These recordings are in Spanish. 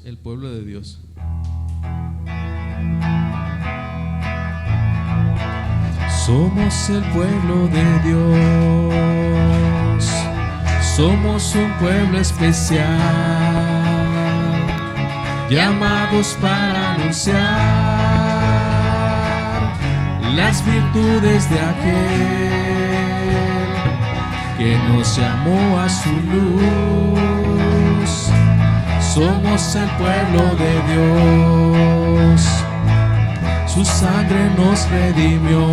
el pueblo de Dios. Somos el pueblo de Dios, somos un pueblo especial, llamados para anunciar las virtudes de aquel que nos llamó a su luz. Somos el pueblo de Dios, su sangre nos redimió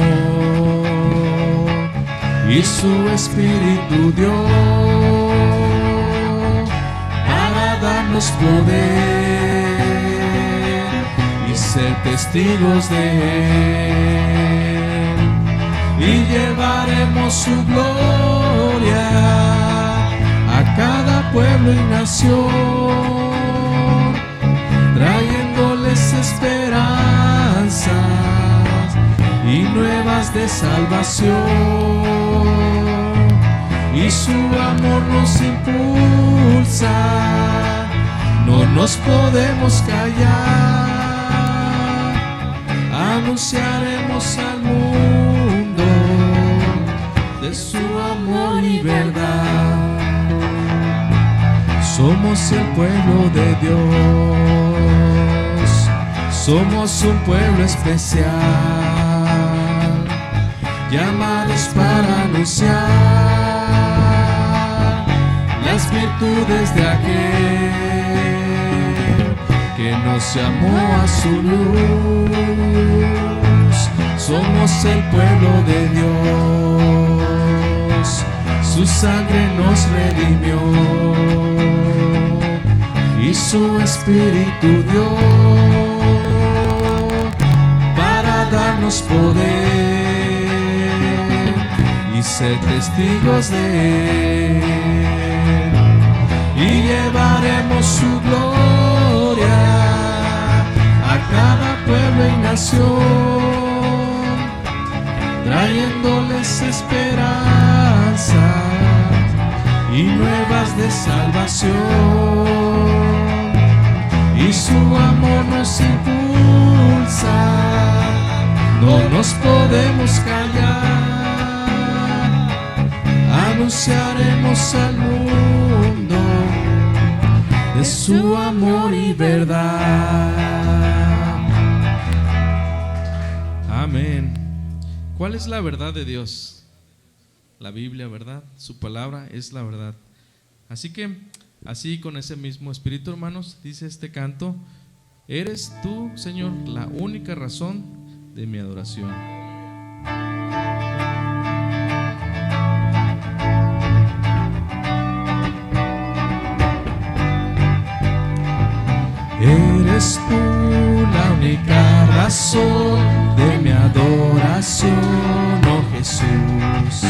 y su espíritu dio para darnos poder y ser testigos de Él, y llevaremos su gloria a cada pueblo y nación, trayéndoles esperanzas y nuevas de salvación, y su amor nos impulsa, no nos podemos callar, anunciaremos al mundo de su amor y verdad. Somos el pueblo de Dios, somos un pueblo especial, llamados para anunciar las virtudes de aquel que nos llamó a su luz. Somos el pueblo de Dios, su sangre nos redimió y su espíritu dio para darnos poder y ser testigos de Él, y llevaremos su gloria a cada pueblo y nación, trayéndoles esperanza y nuevas de salvación, y su amor nos impulsa, no nos podemos callar, anunciaremos al mundo de su amor y verdad. Amén. ¿Cuál es la verdad de Dios? La Biblia, ¿verdad? Su palabra es la verdad. Así que, así con ese mismo espíritu, hermanos, dice este canto: eres tú, Señor, la única razón de mi adoración. Eres tú la única razón de mi adoración, oh Jesús.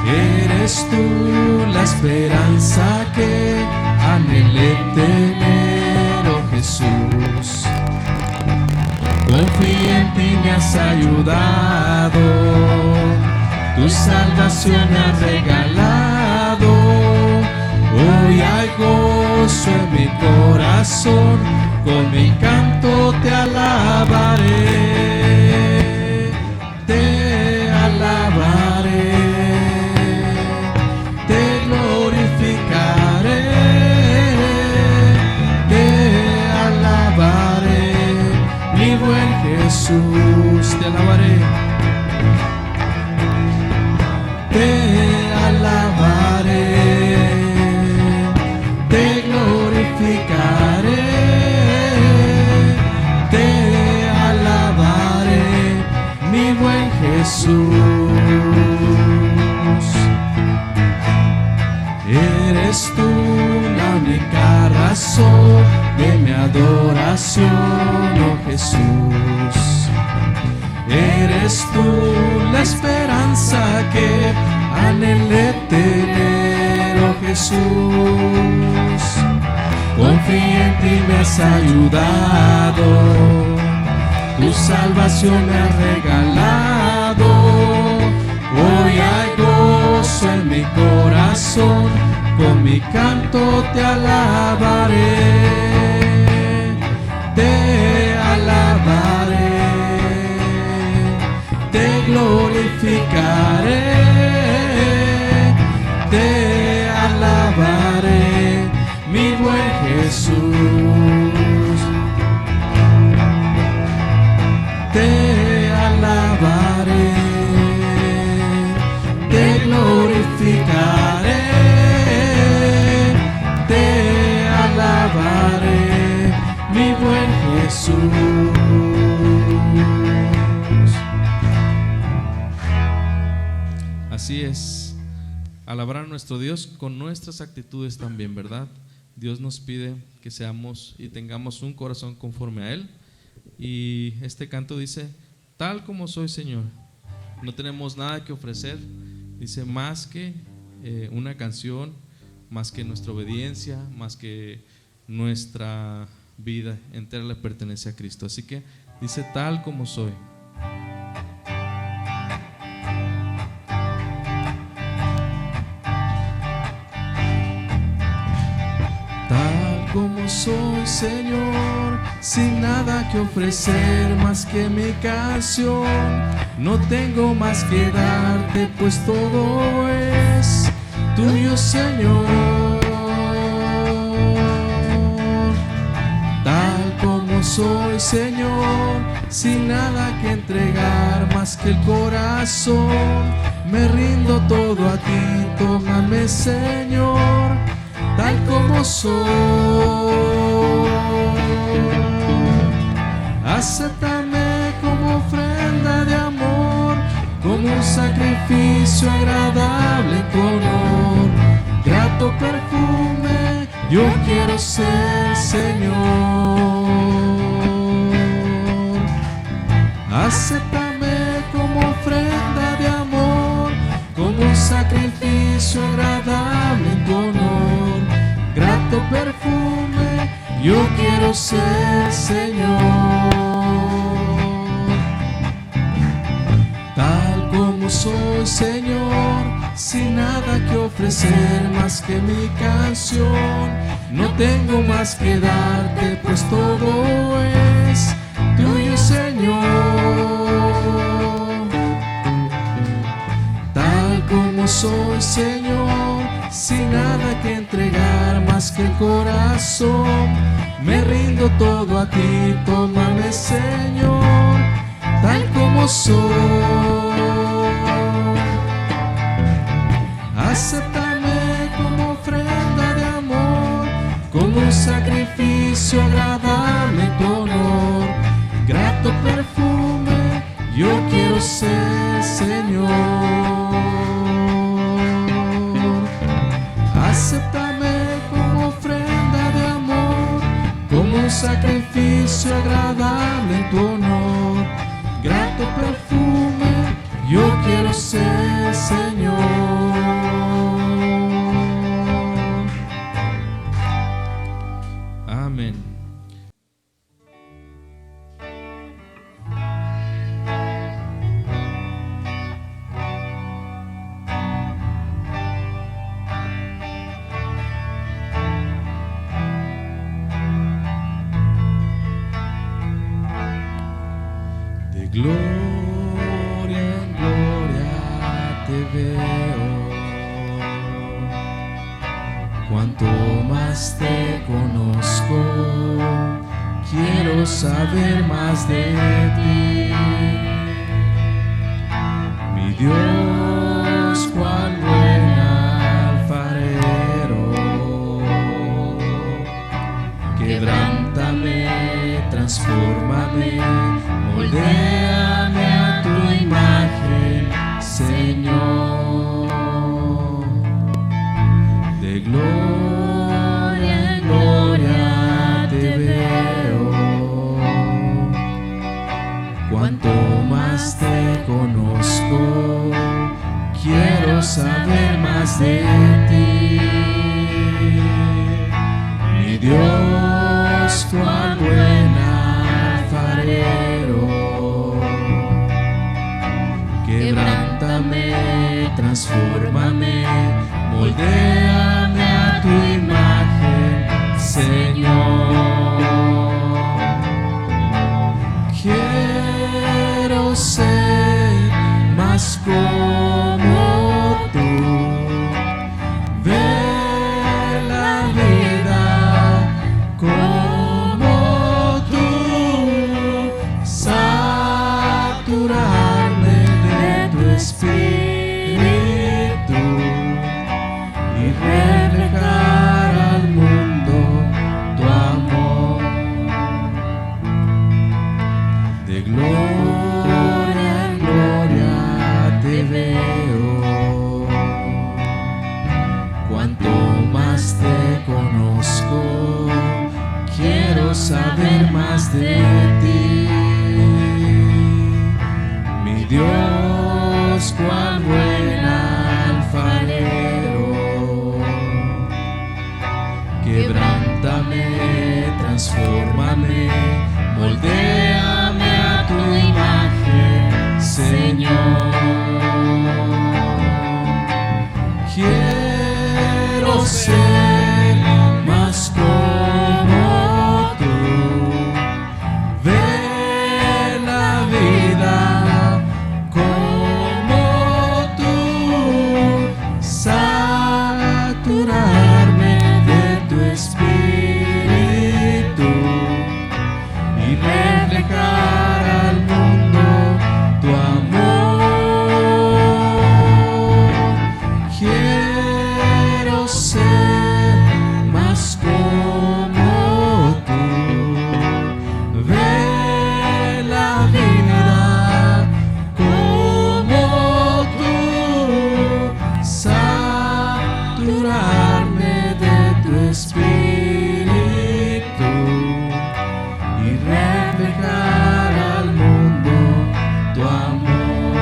Eres tú la esperanza que anhelé tener, oh Jesús. Confío en ti, me has ayudado, tu salvación me has regalado. Hoy hay gozo en mi corazón, con mi canto te alabaré, te alabaré, te glorificaré, te alabaré, mi buen Jesús, te alabaré, te alabaré, te glorificaré, te alabaré, mi buen Jesús. Eres tú la única razón de mi adoración, oh Jesús. Eres tú la esperanza que anhelé tener, oh Jesús. Confío en ti, me has ayudado, tu salvación me has regalado. Hoy hay gozo en mi corazón, con mi canto te alabaré. glorificaré, te alabaré, mi buen Jesús. Te alabaré, te glorificaré, te alabaré, mi buen Jesús. Así es, alabar a nuestro Dios con nuestras actitudes también, ¿verdad? Dios nos pide que seamos y tengamos un corazón conforme a Él. Y este canto dice: tal como soy, Señor. No tenemos nada que ofrecer, dice, más que una canción, más que nuestra obediencia, más que nuestra vida entera le pertenece a Cristo. Así que dice: tal como soy. Como soy, Señor, sin nada que ofrecer más que mi canción. No tengo más que darte, pues todo es tuyo, Señor. Tal como soy, Señor, sin nada que entregar más que el corazón. Me rindo todo a ti, tómame, Señor, tal como soy. Acéptame como ofrenda de amor, como un sacrificio agradable en tu honor. Grato perfume, yo quiero ser, Señor. Acéptame como ofrenda de amor, como un sacrificio agradable en tu honor. Grato perfume, yo quiero ser, Señor. Tal como soy, Señor, sin nada que ofrecer más que mi canción. No tengo más que darte, pues todo es tuyo, Señor. Tal como soy, Señor, sin nada que entregar más que el corazón. Me rindo todo a ti, tómame, Señor, tal como soy. Acéptame como ofrenda de amor, como un sacrificio agradable en tu honor. Grato perfume, yo quiero ser, Señor. Acéptame como ofrenda de amor, como un sacrificio agradable en tu honor. Grato perfume, yo quiero ser, Señor. Amén. De gloria en gloria te veo, cuanto más te conozco, quiero saber más de ti. Mi Dios, cuán buen alfarero, quebrántame, transfórmame, moldéame a tu imagen, Señor. De gloria en gloria te veo, cuanto más te conozco, quiero saber más de ti. Mi Dios, cuán buen alfarero, quebrántame, transfórmame, moldéame a tu imagen, Señor. Quiero ser más espíritu y reflejar al mundo tu amor. De gloria en gloria te veo, cuanto más te conozco, quiero saber más de ti. Mi Dios, cuán buen alfarero, quebrántame, transfórmame, moldéame a tu imagen, Señor. Quiero ser más como tú, ver la vida como tú, saturarme de tu espíritu y reflejar al mundo tu amor. Quiero ser más como tú, ver la vida como tú, saturarme de tu espíritu y reflejar al mundo tu amor,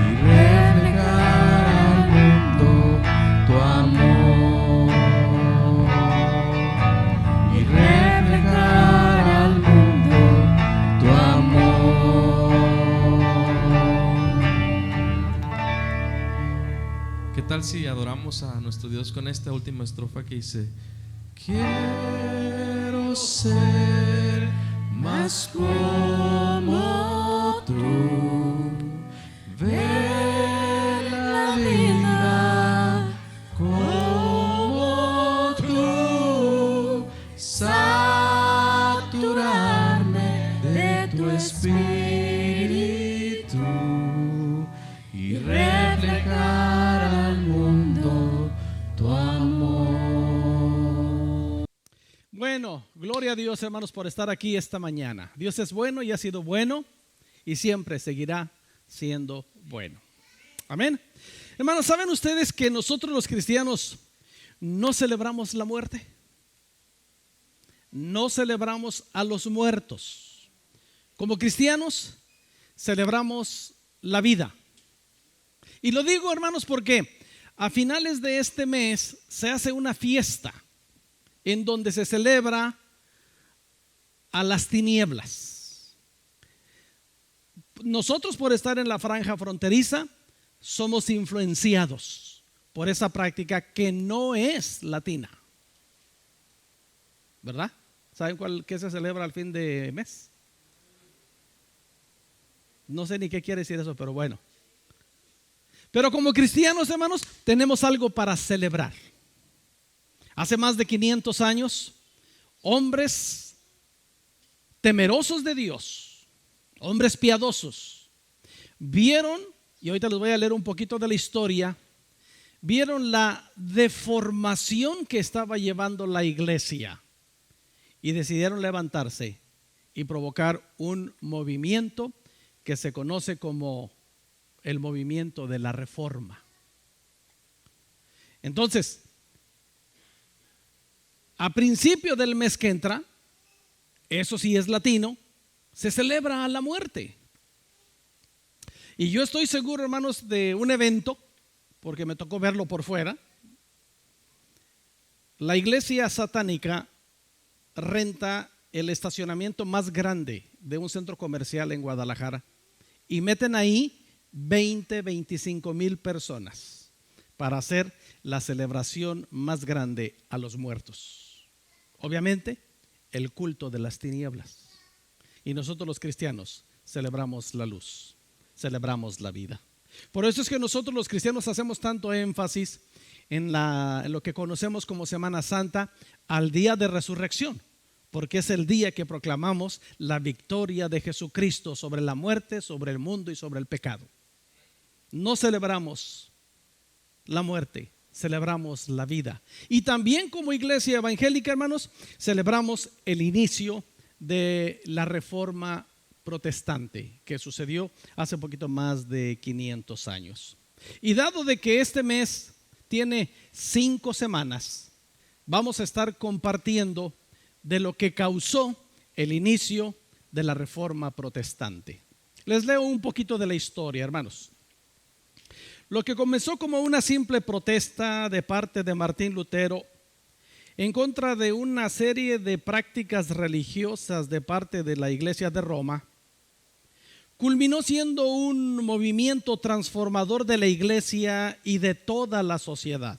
y reflejar al mundo tu amor, y reflejar al mundo tu amor. ¿Qué tal si adoramos a nuestro Dios con esta última estrofa que dice: quiero ser más como tú, ver la vida como tú, saturarme de tu espíritu y reflejar al mundo tu amor. Bueno, gloria a Dios, hermanos, por estar aquí esta mañana. Dios es bueno y ha sido bueno y siempre seguirá siendo bueno. Amén. Hermanos, ¿saben ustedes que nosotros los cristianos no celebramos la muerte? No celebramos a los muertos. Como cristianos celebramos la vida. Y lo digo, hermanos, porque a finales de este mes se hace una fiesta en donde se celebra a las tinieblas. Nosotros, por estar en la franja fronteriza, somos influenciados por esa práctica que no es latina, ¿verdad? ¿Saben qué se celebra al fin de mes? No sé ni qué quiere decir eso, pero bueno. Pero como cristianos, hermanos, tenemos algo para celebrar. Hace más de 500 años, hombres temerosos de Dios, hombres piadosos, vieron, y ahorita les voy a leer un poquito de la historia, vieron la deformación que estaba llevando la iglesia y decidieron levantarse y provocar un movimiento que se conoce como el movimiento de la Reforma. Entonces, a principio del mes que entra, eso sí es latino, se celebra la muerte. Y yo estoy seguro, hermanos, de un evento, porque me tocó verlo por fuera. La iglesia satánica renta el estacionamiento más grande de un centro comercial en Guadalajara y meten ahí 25 mil personas para hacer la celebración más grande a los muertos. Obviamente, el culto de las tinieblas. Y nosotros los cristianos celebramos la luz, celebramos la vida. Por eso es que nosotros los cristianos hacemos tanto énfasis en lo que conocemos como Semana Santa al día de resurrección, porque es el día que proclamamos la victoria de Jesucristo sobre la muerte, sobre el mundo y sobre el pecado. No celebramos la muerte, celebramos la vida. Y también como iglesia evangélica, hermanos, celebramos el inicio de la reforma protestante que sucedió hace poquito más de 500 años. Y dado de que este mes tiene 5 semanas, vamos a estar compartiendo de lo que causó el inicio de la reforma protestante. Les leo un poquito de la historia, hermanos. Lo que comenzó como una simple protesta de parte de Martín Lutero en contra de una serie de prácticas religiosas de parte de la Iglesia de Roma, culminó siendo un movimiento transformador de la Iglesia y de toda la sociedad.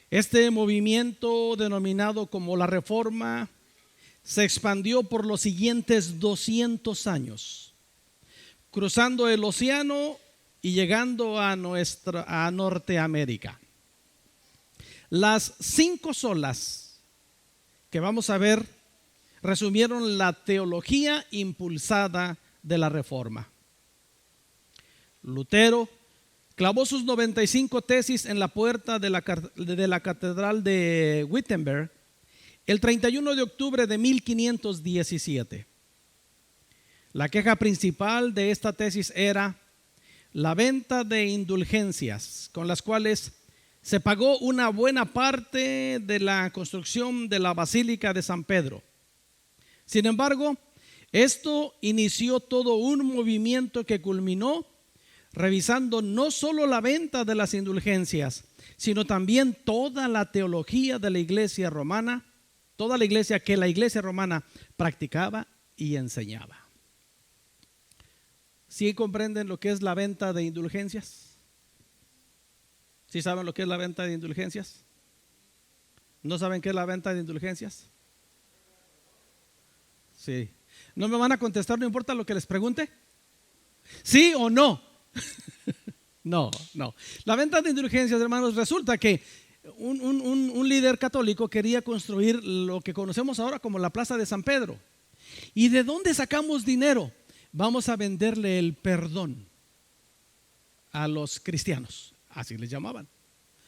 Este movimiento, denominado como la Reforma, se expandió por los siguientes 200 años, cruzando el océano y llegando a Norteamérica. Las 5 solas que vamos a ver resumieron la teología impulsada de la Reforma. Lutero clavó sus 95 tesis en la puerta de la catedral de Wittenberg el 31 de octubre de 1517. La queja principal de esta tesis era la venta de indulgencias, con las cuales se pagó una buena parte de la construcción de la Basílica de San Pedro. Sin embargo, esto inició todo un movimiento que culminó revisando no solo la venta de las indulgencias, sino también toda la teología de la Iglesia romana, toda la iglesia que la Iglesia romana practicaba y enseñaba. ¿Sí comprenden lo que es la venta de indulgencias? ¿Sí saben lo que es la venta de indulgencias? ¿No saben qué es la venta de indulgencias? Sí. ¿No me van a contestar, no importa lo que les pregunte? ¿Sí o no? No. La venta de indulgencias, hermanos, resulta que un líder católico quería construir lo que conocemos ahora como la Plaza de San Pedro. ¿Y de dónde sacamos dinero? Vamos a venderle el perdón a los cristianos, así les llamaban.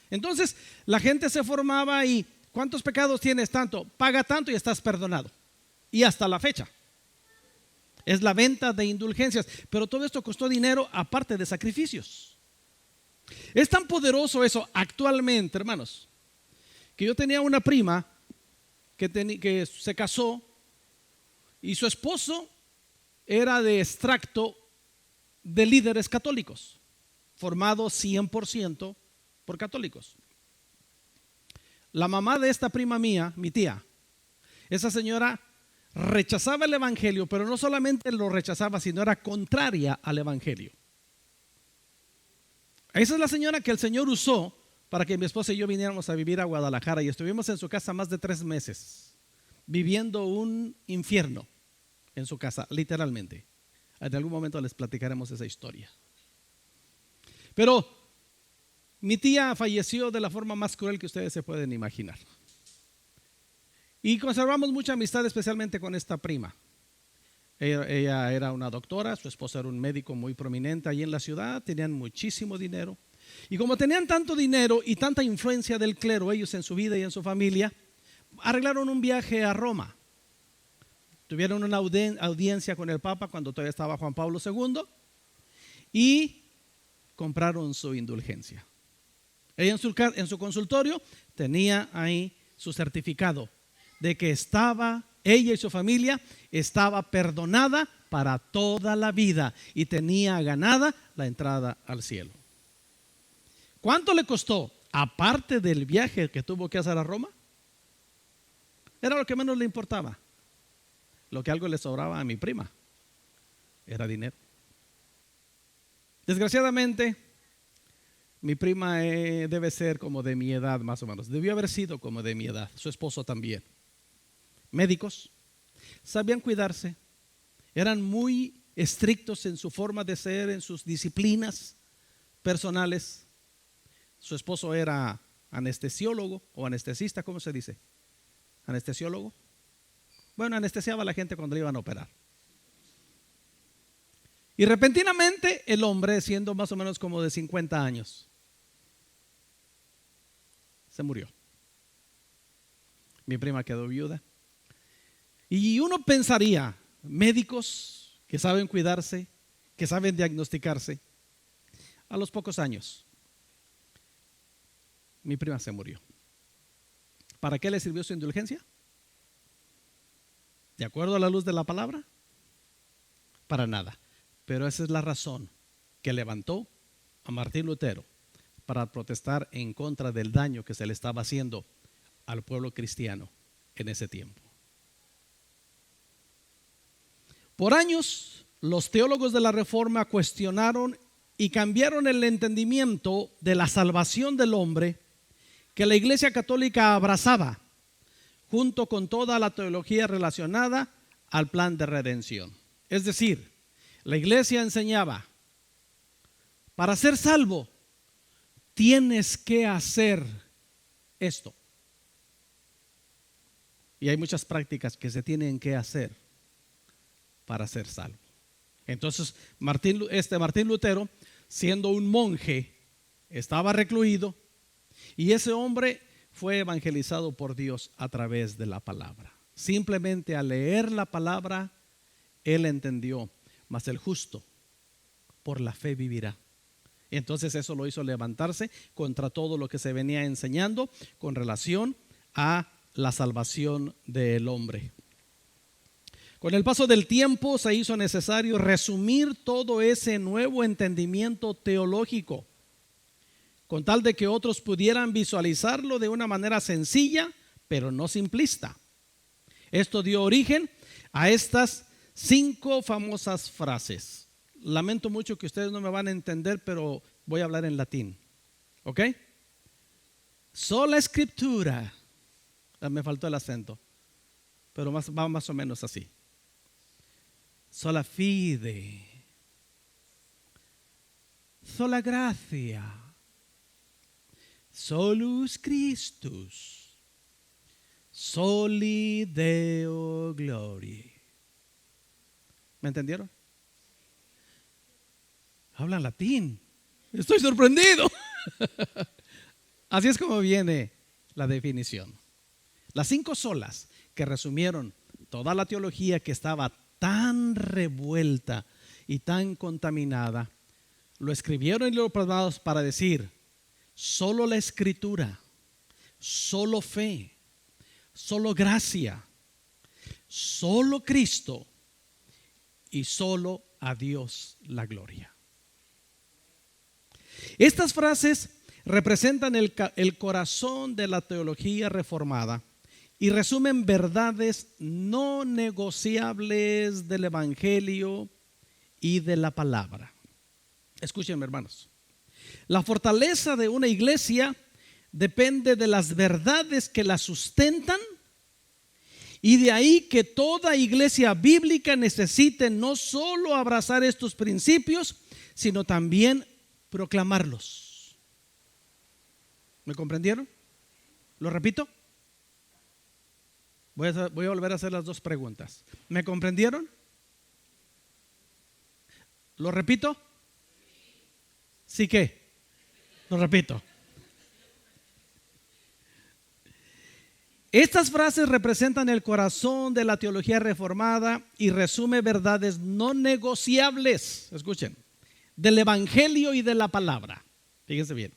Entonces la gente se formaba y ¿cuántos pecados tienes? Tanto, paga tanto y estás perdonado. Y hasta la fecha es la venta de indulgencias, pero todo esto costó dinero aparte de sacrificios. Es tan poderoso eso actualmente, hermanos, que yo tenía una prima que se casó y su esposo era de extracto de líderes católicos, formado 100% por católicos. La mamá de esta prima mía, mi tía, esa señora rechazaba el evangelio, pero no solamente lo rechazaba, sino era contraria al evangelio. Esa es la señora que el Señor usó para que mi esposa y yo viniéramos a vivir a Guadalajara y estuvimos en su casa más de 3 meses, viviendo un infierno en su casa, literalmente. En algún momento les platicaremos esa historia. Pero mi tía falleció de la forma más cruel que ustedes se pueden imaginar. Y conservamos mucha amistad, especialmente con esta prima. Ella era una doctora, su esposo era un médico muy prominente allí en la ciudad, tenían muchísimo dinero. Y como tenían tanto dinero y tanta influencia del clero, ellos en su vida y en su familia, arreglaron un viaje a Roma. Tuvieron una audiencia con el Papa cuando todavía estaba Juan Pablo II y compraron su indulgencia. Ella en su consultorio tenía ahí su certificado de que ella y su familia estaba perdonada para toda la vida y tenía ganada la entrada al cielo. ¿Cuánto le costó? Aparte del viaje que tuvo que hacer a Roma, era lo que menos le importaba. Lo que algo le sobraba a mi prima era dinero. Desgraciadamente, mi prima debe ser como de mi edad más o menos. Debió haber sido como de mi edad, su esposo también. Médicos, sabían cuidarse, eran muy estrictos en su forma de ser, en sus disciplinas personales. Su esposo era anestesiólogo o anestesista, ¿cómo se dice? Anestesiólogo. Bueno, anestesiaba a la gente cuando le iban a operar. Y repentinamente el hombre, siendo más o menos como de 50 años, se murió. Mi prima quedó viuda. Y uno pensaría, médicos que saben cuidarse, que saben diagnosticarse, a los pocos años, mi prima se murió. ¿Para qué le sirvió su indulgencia? ¿De acuerdo a la luz de la palabra? Para nada. Pero esa es la razón que levantó a Martín Lutero para protestar en contra del daño que se le estaba haciendo al pueblo cristiano en ese tiempo. Por años, los teólogos de la Reforma cuestionaron y cambiaron el entendimiento de la salvación del hombre que la Iglesia Católica abrazaba, junto con toda la teología relacionada al plan de redención. Es decir, la Iglesia enseñaba, para ser salvo, tienes que hacer esto. Y hay muchas prácticas que se tienen que hacer para ser salvo. Entonces, Martín Lutero, siendo un monje, estaba recluido, y ese hombre fue evangelizado por Dios a través de la palabra. Simplemente al leer la palabra, él entendió, mas el justo por la fe vivirá. Entonces eso lo hizo levantarse contra todo lo que se venía enseñando con relación a la salvación del hombre. Con el paso del tiempo se hizo necesario resumir todo ese nuevo entendimiento teológico, con tal de que otros pudieran visualizarlo de una manera sencilla, pero no simplista. Esto dio origen a estas 5 famosas frases. Lamento mucho que ustedes no me van a entender, pero voy a hablar en latín. ¿Ok? Sola Escritura. Me faltó el acento, pero va más o menos así. Sola fide. Sola gratia. Solus Christus. Soli Deo Gloria. ¿Me entendieron? Hablan latín. Estoy sorprendido. Así es como viene la definición. Las 5 solas que resumieron toda la teología que estaba tan revuelta y tan contaminada, lo escribieron y lo plasmaron para decir: solo la Escritura, solo fe, solo gracia, solo Cristo y solo a Dios la gloria. Estas frases representan el corazón de la teología reformada y resumen verdades no negociables del Evangelio y de la palabra. Escúchenme, hermanos. La fortaleza de una iglesia depende de las verdades que la sustentan, y de ahí que toda iglesia bíblica necesite no solo abrazar estos principios, sino también proclamarlos. ¿Me comprendieron? ¿Lo repito? Voy a volver a hacer las 2 preguntas. ¿Me comprendieron? ¿Lo repito? ¿Sí qué? Lo repito. Estas frases representan el corazón de la teología reformada y resume verdades no negociables, escuchen, del Evangelio y de la palabra. Fíjense bien.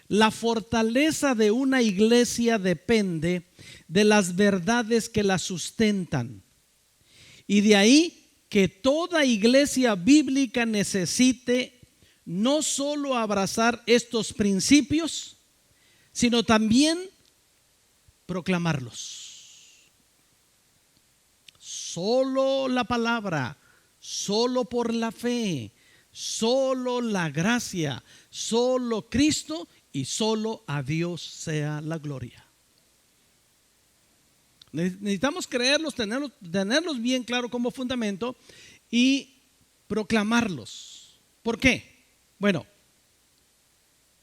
La fortaleza de una iglesia depende de las verdades que la sustentan, y de ahí que toda iglesia bíblica necesite no solo abrazar estos principios, sino también proclamarlos. Solo la palabra, solo por la fe, solo la gracia, solo Cristo y solo a Dios sea la gloria. Necesitamos creerlos, tenerlos bien claro como fundamento y proclamarlos. ¿Por qué? Bueno,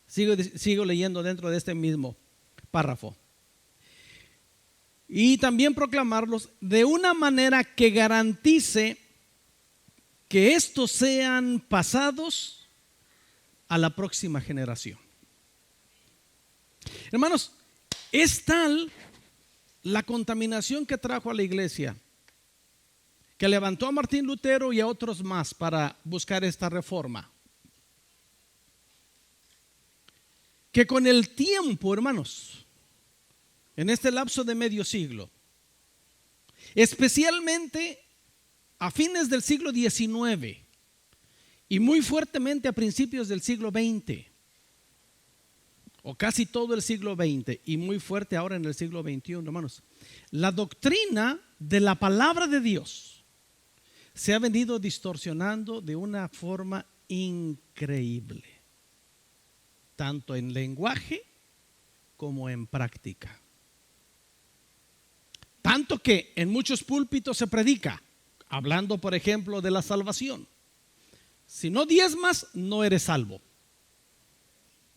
sigo leyendo dentro de este mismo párrafo. y también proclamarlos de una manera que garantice que estos sean pasados a la próxima generación. Hermanos, es tal la contaminación que trajo a la iglesia, que levantó a Martín Lutero y a otros más para buscar esta reforma, que con el tiempo, hermanos, en este lapso de medio siglo, especialmente a fines del siglo XIX y muy fuertemente a principios del siglo XX, o casi todo el siglo XX y muy fuerte ahora en el siglo XXI, hermanos, la doctrina de la palabra de Dios se ha venido distorsionando de una forma increíble, tanto en lenguaje como en práctica. Tanto que en muchos púlpitos se predica, hablando por ejemplo de la salvación: si no diezmas, no eres salvo.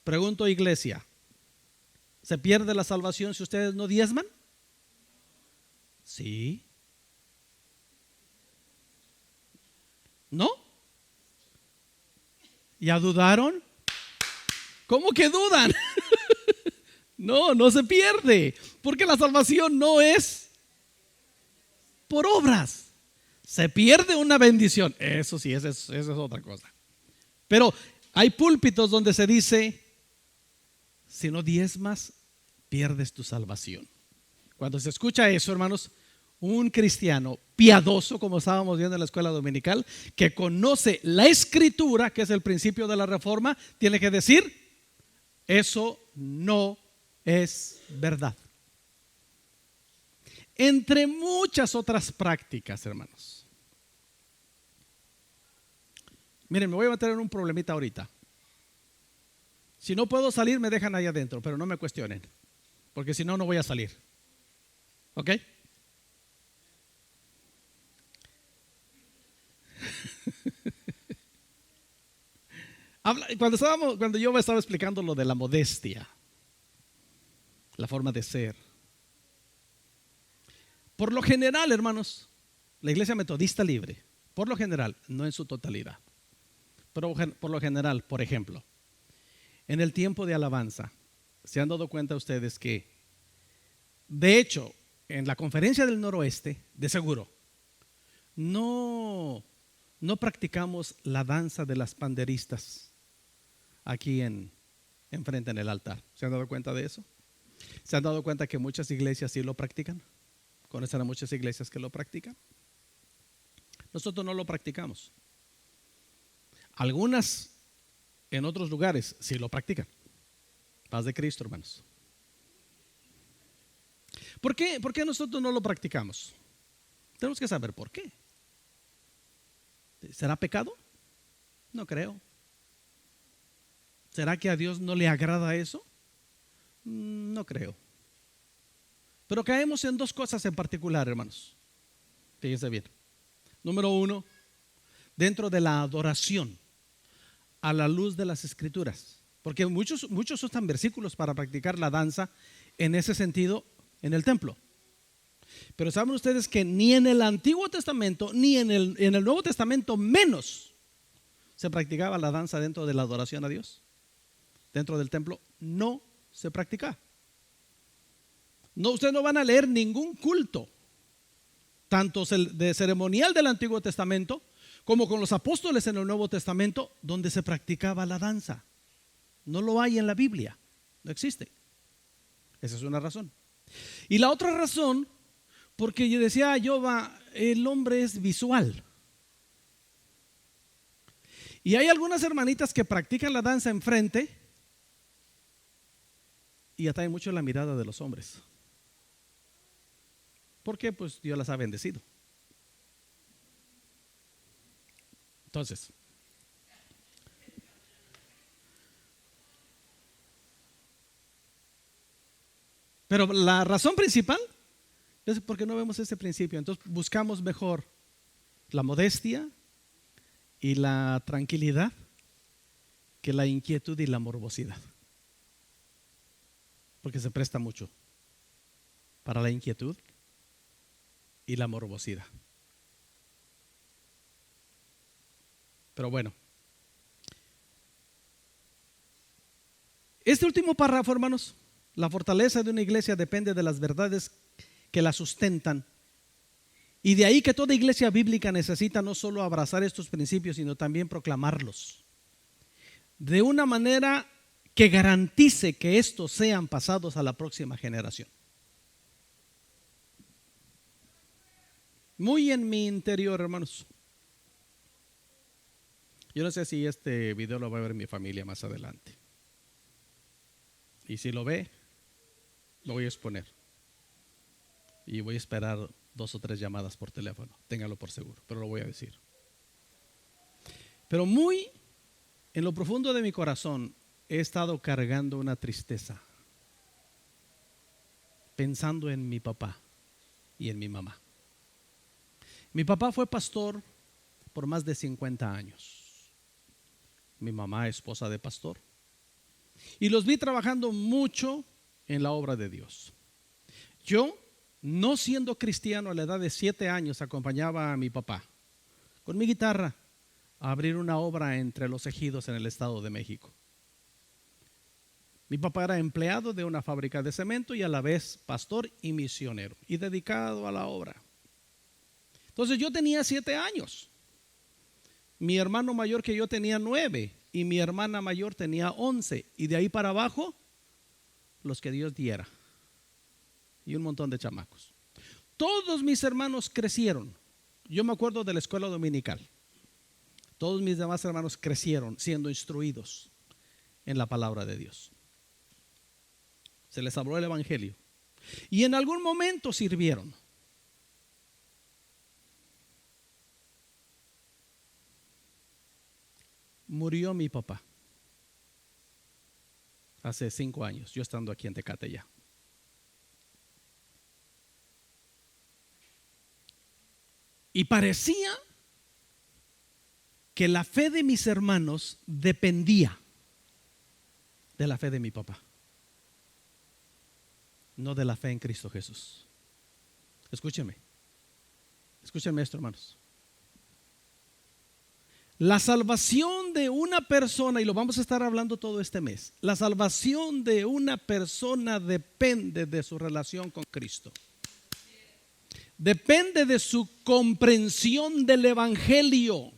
Pregunto, iglesia, ¿se pierde la salvación si ustedes no diezman? Sí. ¿No? ¿Ya dudaron? ¿Cómo que dudan? No, no se pierde, porque la salvación no es por obras. Se pierde una bendición. Eso sí, esa es otra cosa. Pero hay púlpitos donde se dice: si no diezmas, pierdes tu salvación. Cuando se escucha eso, hermanos, un cristiano piadoso, como estábamos viendo en la escuela dominical, que conoce la escritura, que es el principio de la reforma, tiene que decir: eso no es verdad. Entre muchas otras prácticas, hermanos. Miren, me voy a meter en un problemita ahorita. Si no puedo salir, me dejan ahí adentro, pero no me cuestionen, porque si no, no voy a salir. ¿Ok? Cuando yo me estaba explicando lo de la modestia, la forma de ser. Por lo general, hermanos, la iglesia metodista libre, por lo general, no en su totalidad, pero por lo general, por ejemplo, en el tiempo de alabanza, ¿se han dado cuenta ustedes que, de hecho, en la conferencia del noroeste, de seguro, no practicamos la danza de las panderistas aquí enfrente en el altar? ¿Se han dado cuenta de eso? ¿Se han dado cuenta que muchas iglesias sí lo practican? ¿Conocen a muchas iglesias que lo practican? Nosotros no lo practicamos. Algunas en otros lugares sí lo practican. Paz de Cristo, hermanos. ¿Por qué nosotros no lo practicamos? Tenemos que saber por qué. ¿Será pecado? No creo. ¿Será que a Dios no le agrada eso? No creo. Pero caemos en dos cosas en particular, hermanos. Fíjense bien. Número uno, dentro de la adoración a la luz de las escrituras. Porque muchos usan versículos para practicar la danza en ese sentido en el templo. Pero saben ustedes que ni en el Antiguo Testamento ni en el Nuevo Testamento menos se practicaba la danza dentro de la adoración a Dios. Dentro del templo no se practicaba. No, ustedes no van a leer ningún culto, tanto de ceremonial del Antiguo Testamento como con los apóstoles en el Nuevo Testamento, donde se practicaba la danza. No lo hay en la Biblia, no existe. Esa es una razón. Y la otra razón, porque yo decía, el hombre es visual. Y hay algunas hermanitas que practican la danza enfrente y atraen mucho la mirada de los hombres. Porque pues Dios las ha bendecido. Entonces, pero la razón principal es porque no vemos ese principio. Entonces buscamos mejor la modestia y la tranquilidad que la inquietud y la morbosidad, porque se presta mucho para la inquietud y la morbosidad. Pero bueno, este último párrafo, hermanos, la fortaleza de una iglesia depende de las verdades que la sustentan. Y de ahí que toda iglesia bíblica necesita no solo abrazar estos principios, sino también proclamarlos de una manera que garantice que estos sean pasados a la próxima generación. Muy en mi interior, hermanos. Yo no sé si este video lo va a ver mi familia más adelante. Y si lo ve, lo voy a exponer. Y voy a esperar 2 o 3 llamadas por teléfono. Téngalo por seguro, pero lo voy a decir. Pero muy en lo profundo de mi corazón he estado cargando una tristeza, pensando en mi papá y en mi mamá. Mi papá fue pastor por más de 50 años. Mi mamá, esposa de pastor. Y los vi trabajando mucho en la obra de Dios. Yo, no siendo cristiano, a la edad de 7 años acompañaba a mi papá con mi guitarra a abrir una obra entre los ejidos en el Estado de México. Mi papá era empleado de una fábrica de cemento y a la vez pastor y misionero y dedicado a la obra. Entonces yo tenía 7 años. Mi hermano mayor que yo tenía 9 y mi hermana mayor tenía 11. Y de ahí para abajo, los que Dios diera. Y un montón de chamacos. Todos mis hermanos crecieron. Yo me acuerdo de la escuela dominical. Todos mis demás hermanos crecieron siendo instruidos en la palabra de Dios. Se les habló el evangelio. Y en algún momento sirvieron. Murió mi papá hace 5 años, yo estando aquí en Tecate ya. Y parecía que la fe de mis hermanos dependía de la fe de mi papá, no de la fe en Cristo Jesús. Escúchenme esto, hermanos. La salvación de una persona, y lo vamos a estar hablando todo este mes, la salvación de una persona depende de su relación con Cristo. Depende de su comprensión del evangelio.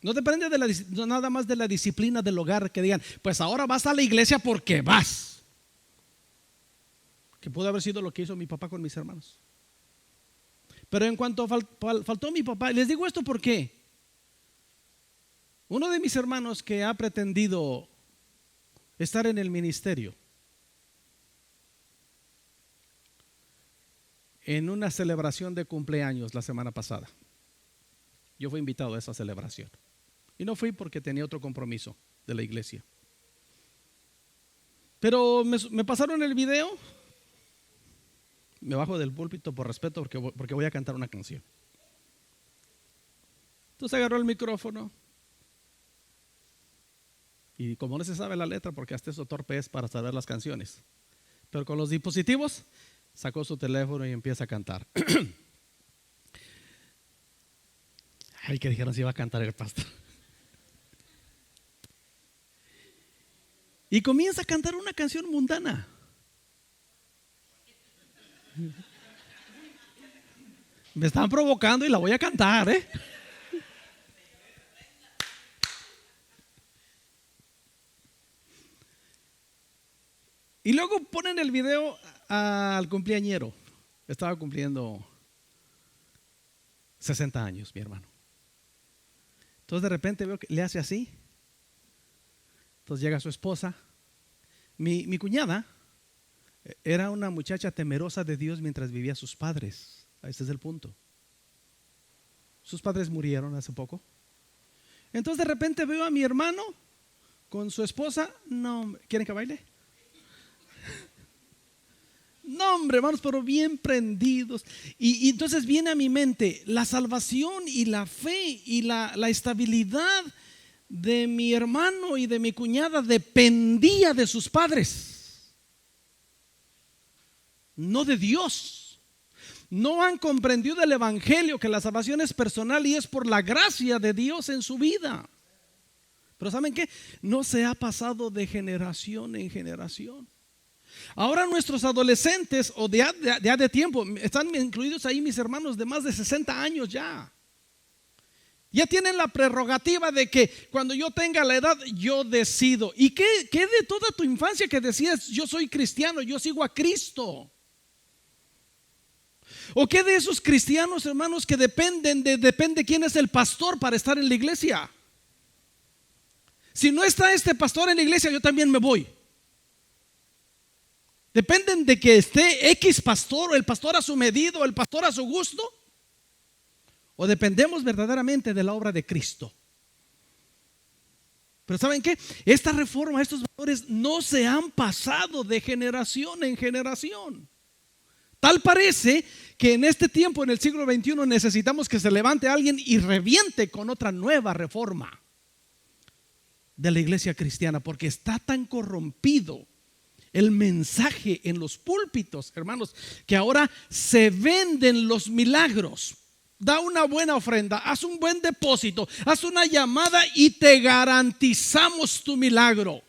No depende de nada más de la disciplina del hogar, que digan, pues ahora vas a la iglesia porque vas. Que pudo haber sido lo que hizo mi papá con mis hermanos. Pero en cuanto faltó mi papá, les digo esto porque uno de mis hermanos que ha pretendido estar en el ministerio, en una celebración de cumpleaños la semana pasada, yo fui invitado a esa celebración y no fui porque tenía otro compromiso de la iglesia. Pero me pasaron el video. Me bajo del púlpito por respeto porque voy a cantar una canción. Entonces agarró el micrófono y como no se sabe la letra, porque hasta eso torpe es para saber las canciones, pero con los dispositivos sacó su teléfono y empieza a cantar. Ay, que dijeron si iba a cantar el pastor. Y comienza a cantar una canción mundana. Me están provocando y la voy a cantar, ¿eh? Y luego ponen el video al cumpleañero. Estaba cumpliendo 60 años, mi hermano. Entonces de repente veo que le hace así. Entonces llega su esposa. Mi cuñada era una muchacha temerosa de Dios mientras vivía sus padres. Ese es el punto. Sus padres murieron hace poco. Entonces de repente veo a mi hermano con su esposa. No, ¿quieren que baile? No, hombre, hermanos, pero bien prendidos. Y entonces viene a mi mente la salvación y la fe y la estabilidad de mi hermano y de mi cuñada dependía de sus padres, no de Dios. no han comprendido el evangelio, que la salvación es personal y es por la gracia de Dios en su vida. Pero ¿saben qué? No se ha pasado de generación en generación. Ahora nuestros adolescentes o de tiempo, están incluidos ahí mis hermanos de más de 60 años ya. Ya tienen la prerrogativa de que cuando yo tenga la edad, yo decido. ¿Y qué de toda tu infancia que decías, yo soy cristiano, yo sigo a Cristo? ¿O qué de esos cristianos, hermanos, que depende quién es el pastor para estar en la iglesia? Si no está este pastor en la iglesia, yo también me voy. Dependen de que esté X pastor, o el pastor a su medida, o el pastor a su gusto. ¿O dependemos verdaderamente de la obra de Cristo? Pero ¿saben qué? Esta reforma, estos valores no se han pasado de generación en generación. Tal parece que en este tiempo, en el siglo XXI, necesitamos que se levante alguien y reviente con otra nueva reforma de la iglesia cristiana, porque está tan corrompido el mensaje en los púlpitos, hermanos, que ahora se venden los milagros. Da una buena ofrenda, haz un buen depósito, haz una llamada y te garantizamos tu milagro.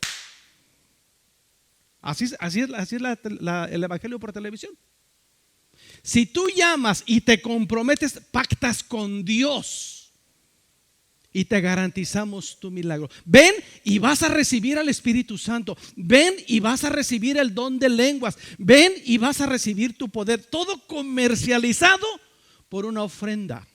Así es el evangelio por televisión. Si tú llamas y te comprometes, pactas con Dios y te garantizamos tu milagro. Ven y vas a recibir al Espíritu Santo. Ven y vas a recibir el don de lenguas. Ven y vas a recibir tu poder. Todo comercializado por una ofrenda.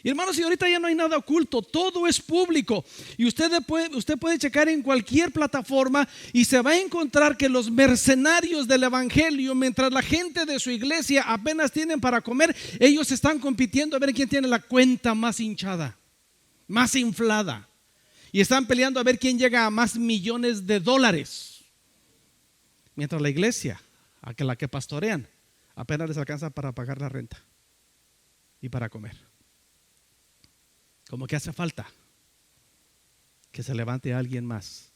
Y hermanos, y ahorita ya no hay nada oculto, todo es público. Y usted puede checar en cualquier plataforma y se va a encontrar que los mercenarios del evangelio, mientras la gente de su iglesia apenas tienen para comer, ellos están compitiendo a ver quién tiene la cuenta más hinchada, más inflada. Y están peleando a ver quién llega a más millones de dólares. Mientras la iglesia, la que pastorean, apenas les alcanza para pagar la renta y para comer. Como que hace falta que se levante alguien más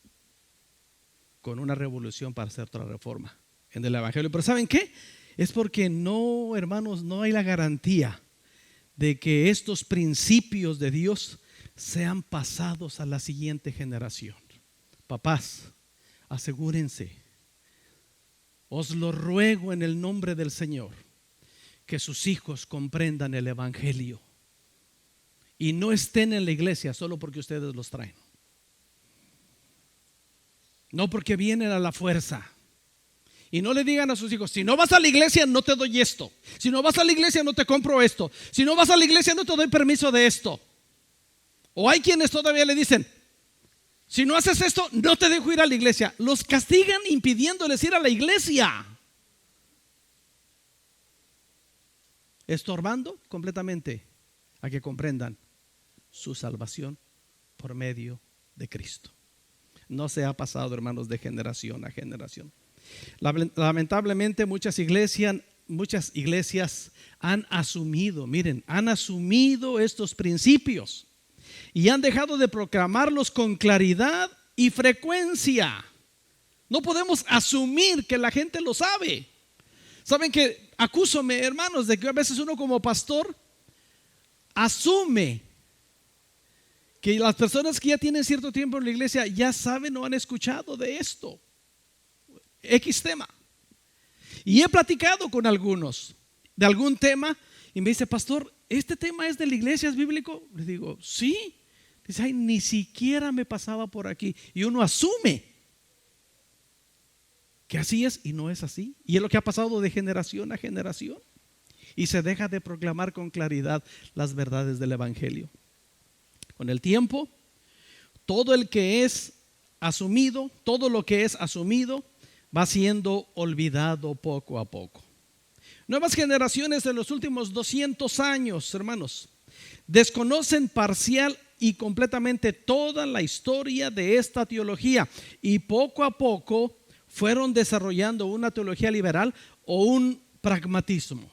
con una revolución para hacer otra reforma en el evangelio. Pero ¿saben qué? Es porque no, hermanos, no hay la garantía de que estos principios de Dios sean pasados a la siguiente generación. Papás, asegúrense, os lo ruego en el nombre del Señor, que sus hijos comprendan el evangelio y no estén en la iglesia solo porque ustedes los traen, no porque vienen a la fuerza. Y no le digan a sus hijos, si no vas a la iglesia no te doy esto, si no vas a la iglesia no te compro esto, si no vas a la iglesia no te doy permiso de esto. O hay quienes todavía le dicen, si no haces esto no te dejo ir a la iglesia. Los castigan impidiéndoles ir a la iglesia, estorbando completamente a que comprendan su salvación por medio de Cristo. No se ha pasado, hermanos, de generación a generación. Lamentablemente muchas iglesias han asumido estos principios y han dejado de proclamarlos con claridad y frecuencia. No podemos asumir que la gente lo sabe. Saben que acúsome, hermanos, de que a veces uno como pastor asume que las personas que ya tienen cierto tiempo en la iglesia ya saben o han escuchado de esto, X tema. Y he platicado con algunos de algún tema y me dice, pastor, ¿este tema es de la iglesia, es bíblico? Le digo, sí. Dice, ay, ni siquiera me pasaba por aquí. Y uno asume que así es y no es así. Y es lo que ha pasado de generación a generación. Y se deja de proclamar con claridad las verdades del evangelio. Con el tiempo, todo lo que es asumido va siendo olvidado poco a poco. Nuevas generaciones de los últimos 200 años, hermanos, desconocen parcial y completamente toda la historia de esta teología y poco a poco fueron desarrollando una teología liberal o un pragmatismo.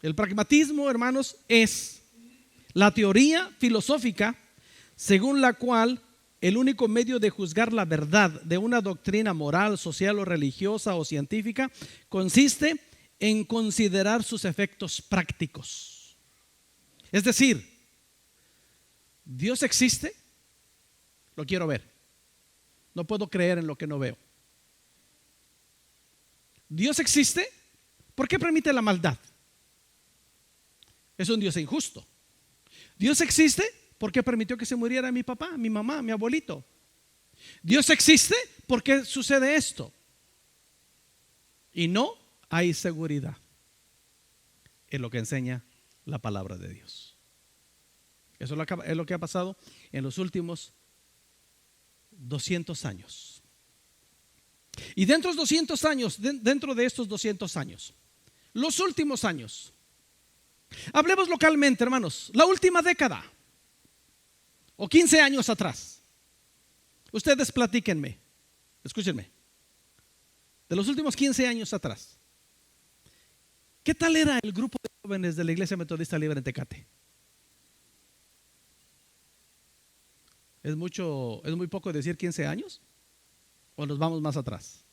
El pragmatismo, hermanos, es la teoría filosófica según la cual el único medio de juzgar la verdad de una doctrina moral, social o religiosa o científica consiste en considerar sus efectos prácticos. Es decir, ¿Dios existe? Lo quiero ver. No puedo creer en lo que no veo. ¿Dios existe? ¿Por qué permite la maldad? Es un Dios injusto. ¿Dios existe? ¿Por qué permitió que se muriera mi papá, mi mamá, mi abuelito? ¿Dios existe? ¿Por qué sucede esto? Y no hay seguridad en lo que enseña la palabra de Dios. Eso es lo que ha pasado en los últimos 200 años. Y dentro de estos 200 años, los últimos años, hablemos localmente, hermanos, la última década o 15 años atrás. Ustedes platíquenme, escúchenme, de los últimos 15 años atrás, ¿qué tal era el grupo de jóvenes de la Iglesia Metodista Libre en Tecate? ¿Es muy poco decir 15 años? ¿O nos vamos más atrás?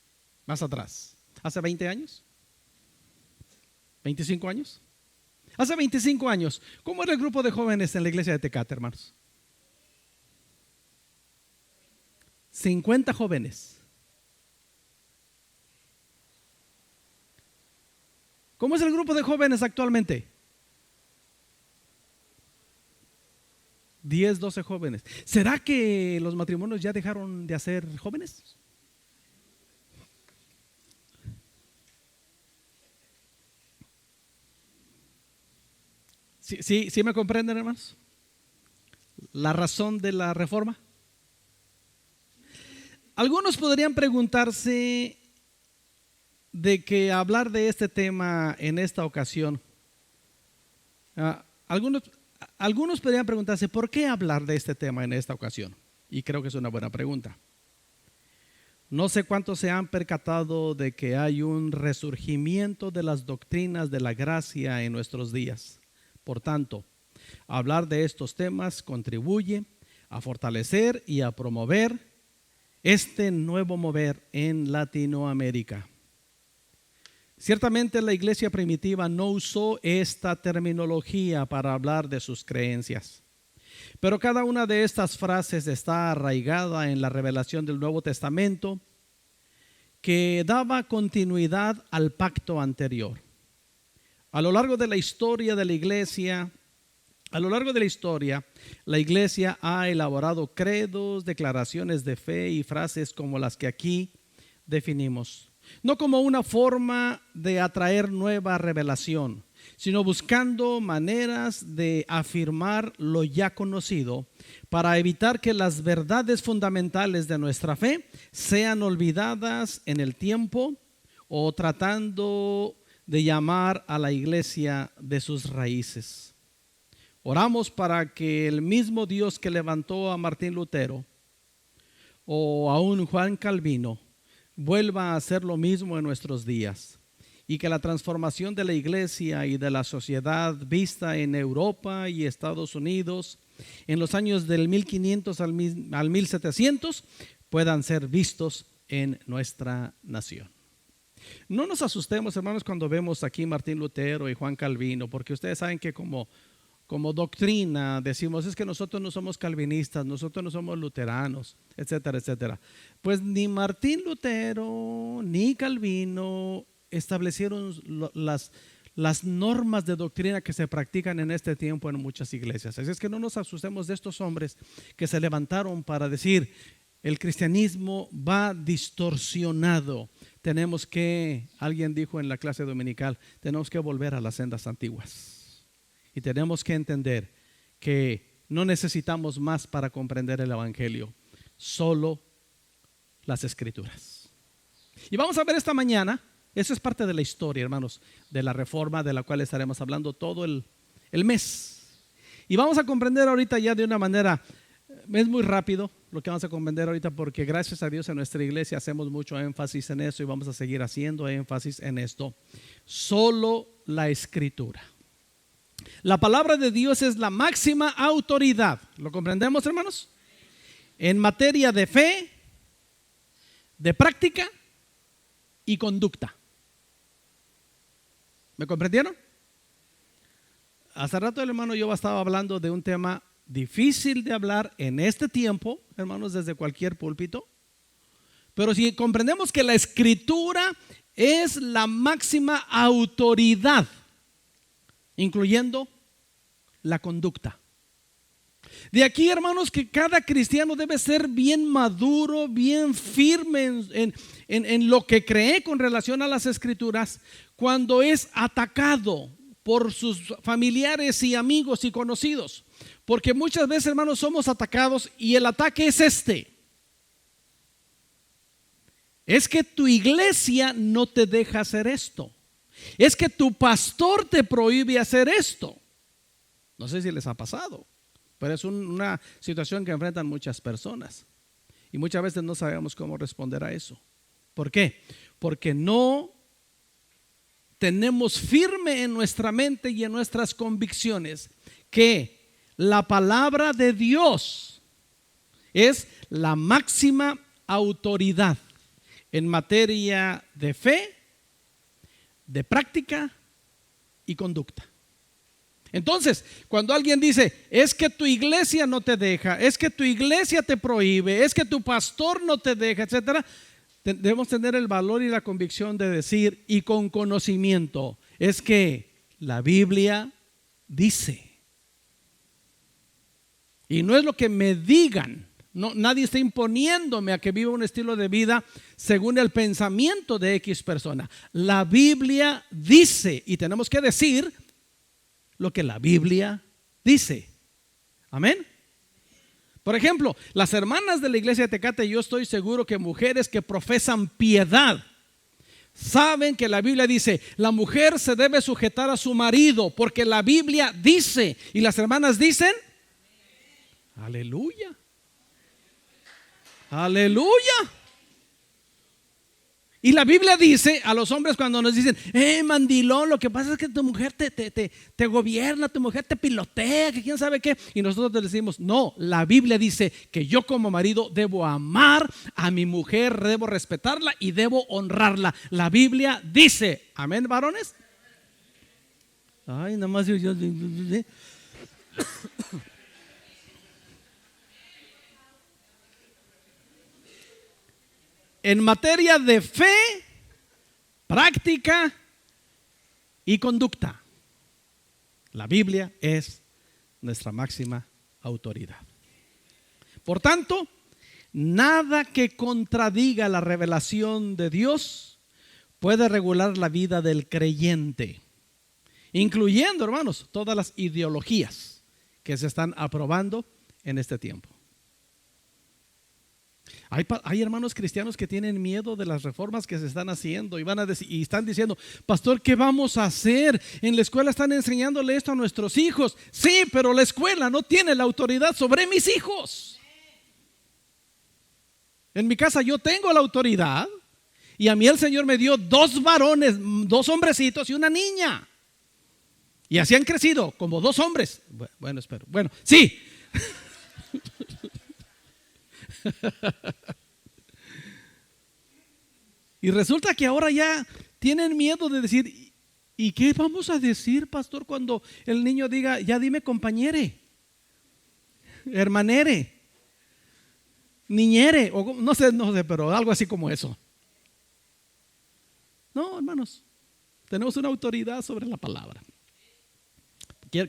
Más atrás. ¿Hace 20 años? ¿25 años? Hace 25 años, ¿cómo era el grupo de jóvenes en la iglesia de Tecate, hermanos? 50 jóvenes. ¿Cómo es el grupo de jóvenes actualmente? 10, 12 jóvenes. ¿Será que los matrimonios ya dejaron de hacer jóvenes? ¿Sí me comprenden, hermanos? La razón de la reforma. Algunos podrían preguntarse de que hablar de este tema en esta ocasión. Algunos podrían preguntarse, ¿por qué hablar de este tema en esta ocasión? Y creo que es una buena pregunta. No sé cuántos se han percatado de que hay un resurgimiento de las doctrinas de la gracia en nuestros días. Por tanto, hablar de estos temas contribuye a fortalecer y a promover este nuevo mover en Latinoamérica. Ciertamente la iglesia primitiva no usó esta terminología para hablar de sus creencias, pero cada una de estas frases está arraigada en la revelación del Nuevo Testamento que daba continuidad al pacto anterior. A lo largo de la historia de la iglesia, la iglesia ha elaborado credos, declaraciones de fe y frases como las que aquí definimos. No como una forma de atraer nueva revelación, sino buscando maneras de afirmar lo ya conocido para evitar que las verdades fundamentales de nuestra fe sean olvidadas en el tiempo o tratando de llamar a la iglesia de sus raíces. Oramos para que el mismo Dios que levantó a Martín Lutero o a un Juan Calvino vuelva a hacer lo mismo en nuestros días y que la transformación de la iglesia y de la sociedad vista en Europa y Estados Unidos en los años del 1500 al 1700 puedan ser vistos en nuestra nación. No nos asustemos, hermanos, cuando vemos aquí Martín Lutero y Juan Calvino, porque ustedes saben que como doctrina decimos es que nosotros no somos calvinistas, nosotros no somos luteranos, etcétera, etcétera. Pues ni Martín Lutero ni Calvino establecieron las normas de doctrina que se practican en este tiempo en muchas iglesias. Así es que no nos asustemos de estos hombres que se levantaron para decir el cristianismo va distorsionado. Alguien dijo en la clase dominical, tenemos que volver a las sendas antiguas. Y tenemos que entender que no necesitamos más para comprender el evangelio, solo las escrituras. Y vamos a ver esta mañana, eso es parte de la historia, hermanos, de la reforma de la cual estaremos hablando todo el mes. Y vamos a comprender ahorita ya de una manera, es muy rápido lo que vamos a comprender ahorita, porque gracias a Dios en nuestra iglesia hacemos mucho énfasis en eso y vamos a seguir haciendo énfasis en esto. Solo la escritura. La palabra de Dios es la máxima autoridad. ¿Lo comprendemos, hermanos? En materia de fe, de práctica y conducta. ¿Me comprendieron? Hace rato el hermano yo estaba hablando de un tema difícil de hablar en este tiempo, hermanos, desde cualquier púlpito. Pero si comprendemos que la Escritura es la máxima autoridad, incluyendo la conducta. De aquí, hermanos, que cada cristiano debe ser bien maduro, bien firme en lo que cree con relación a las Escrituras cuando es atacado por sus familiares y amigos y conocidos. Porque muchas veces, hermanos, somos atacados y el ataque es este. Es que tu iglesia no te deja hacer esto. Es que tu pastor te prohíbe hacer esto. No sé si les ha pasado, pero es una situación que enfrentan muchas personas. Y muchas veces no sabemos cómo responder a eso. ¿Por qué? Porque no tenemos firme en nuestra mente y en nuestras convicciones que la palabra de Dios es la máxima autoridad en materia de fe, de práctica y conducta. Entonces, cuando alguien dice, es que tu iglesia no te deja, es que tu iglesia te prohíbe, es que tu pastor no te deja, etcétera, debemos tener el valor y la convicción de decir, y con conocimiento, es que la Biblia dice. Y no es lo que me digan. No, nadie está imponiéndome a que viva un estilo de vida según el pensamiento de X persona. La Biblia dice, y tenemos que decir lo que la Biblia dice. Amén. Por ejemplo, las hermanas de la iglesia de Tecate, yo estoy seguro que mujeres que profesan piedad saben que la Biblia dice, la mujer se debe sujetar a su marido porque la Biblia dice. Y las hermanas dicen, aleluya. Aleluya. Y la Biblia dice a los hombres cuando nos dicen, mandilón, lo que pasa es que tu mujer te gobierna, tu mujer te pilotea, que quién sabe qué. Y nosotros le decimos, no, la Biblia dice que yo como marido debo amar a mi mujer, debo respetarla y debo honrarla. La Biblia dice, amén, varones. Ay, nada más yo. En materia de fe, práctica y conducta, la Biblia es nuestra máxima autoridad. Por tanto, nada que contradiga la revelación de Dios puede regular la vida del creyente, incluyendo, hermanos, todas las ideologías que se están aprobando en este tiempo. Hay hermanos cristianos que tienen miedo de las reformas que se están haciendo y van a decir, y están diciendo, pastor, ¿qué vamos a hacer? En la escuela están enseñándole esto a nuestros hijos. Sí, pero la escuela no tiene la autoridad sobre mis hijos. En mi casa yo tengo la autoridad y a mí el Señor me dio 2 varones, 2 hombrecitos y una niña. Y así han crecido como 2 hombres. Bueno, espero. Bueno, sí. Y resulta que ahora ya tienen miedo de decir, ¿y qué vamos a decir, pastor, cuando el niño diga, ya dime compañere, hermanere, niñere, o no sé, pero algo así como eso? No, hermanos, tenemos una autoridad sobre la palabra.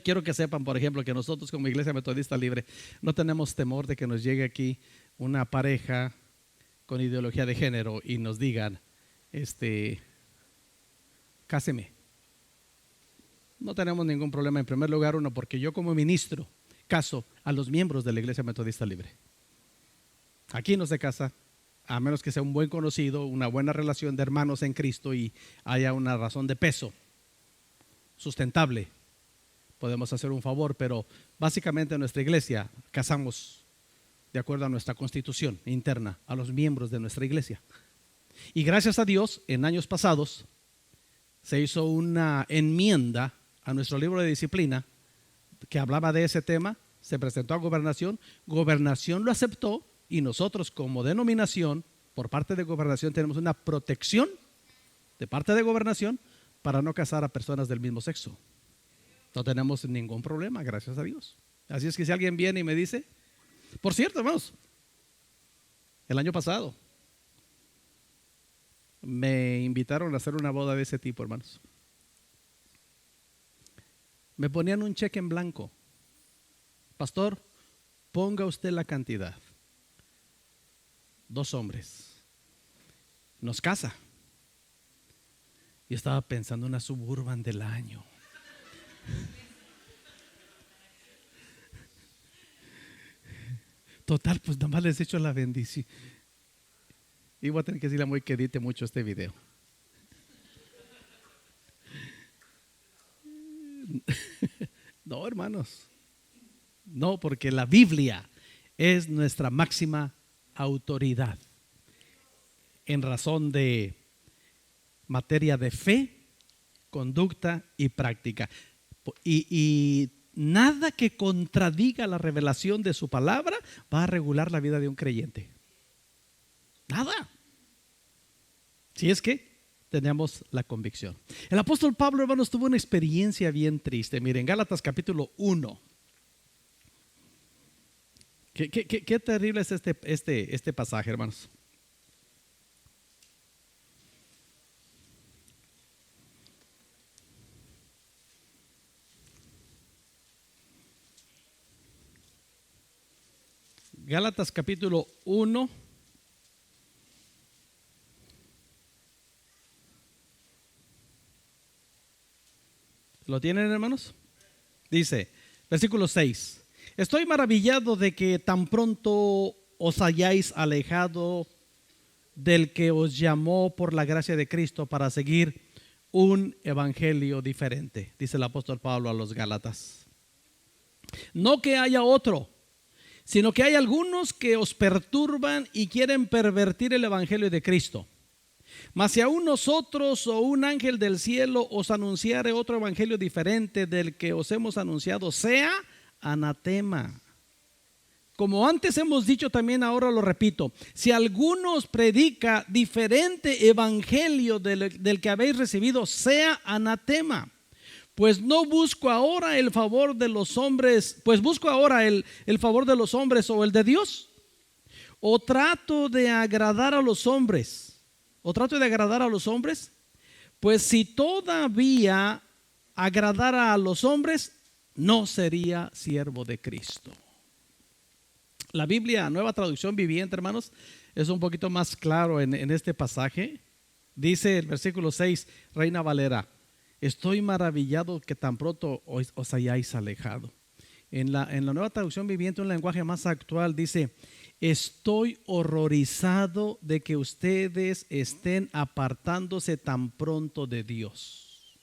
Quiero que sepan, por ejemplo, que nosotros como Iglesia Metodista Libre no tenemos temor de que nos llegue aquí una pareja con ideología de género y nos digan, cáseme. No tenemos ningún problema. En primer lugar, porque yo como ministro caso a los miembros de la Iglesia Metodista Libre. Aquí no se casa, a menos que sea un buen conocido, una buena relación de hermanos en Cristo y haya una razón de peso sustentable. Podemos hacer un favor, pero básicamente en nuestra iglesia casamos de acuerdo a nuestra constitución interna a los miembros de nuestra iglesia. Y gracias a Dios, en años pasados se hizo una enmienda a nuestro libro de disciplina que hablaba de ese tema, se presentó a gobernación, gobernación lo aceptó y nosotros como denominación, por parte de gobernación tenemos una protección de parte de gobernación para no casar a personas del mismo sexo. No tenemos ningún problema, gracias a Dios. Así es que si alguien viene y me dice, por cierto, hermanos, el año pasado me invitaron a hacer una boda de ese tipo, hermanos. Me ponían un cheque en blanco. Pastor, ponga usted la cantidad. 2 hombres. Nos casa. Yo estaba pensando en una Suburban del año. Total, pues nada más les echo la bendición. Y voy a tener que decirle a Moy que edite mucho este video. No, hermanos. No, porque la Biblia es nuestra máxima autoridad en razón de materia de fe, conducta y práctica. Y nada que contradiga la revelación de su palabra va a regular la vida de un creyente. Nada. Si es que tenemos la convicción. El apóstol Pablo, hermanos, tuvo una experiencia bien triste. Miren, Gálatas capítulo 1. Qué terrible es este pasaje, hermanos. Gálatas capítulo 1. ¿Lo tienen, hermanos? Dice, versículo 6. Estoy maravillado de que tan pronto os hayáis alejado del que os llamó por la gracia de Cristo para seguir un evangelio diferente, dice el apóstol Pablo a los Gálatas. No que haya otro, sino que hay algunos que os perturban y quieren pervertir el evangelio de Cristo. Mas si aún nosotros o un ángel del cielo os anunciare otro evangelio diferente del que os hemos anunciado, sea anatema. Como antes hemos dicho, también ahora lo repito: si alguno os predica diferente evangelio del que habéis recibido, sea anatema. Pues no busco ahora el favor de los hombres, pues busco ahora el favor de los hombres o el de Dios. O trato de agradar a los hombres. Pues si todavía agradara a los hombres, no sería siervo de Cristo. La Biblia, Nueva Traducción Viviente, hermanos, es un poquito más claro en este pasaje. Dice el versículo 6, Reina Valera: estoy maravillado que tan pronto os hayáis alejado. En la Nueva Traducción Viviente, un lenguaje más actual, dice: estoy horrorizado de que ustedes estén apartándose tan pronto de Dios,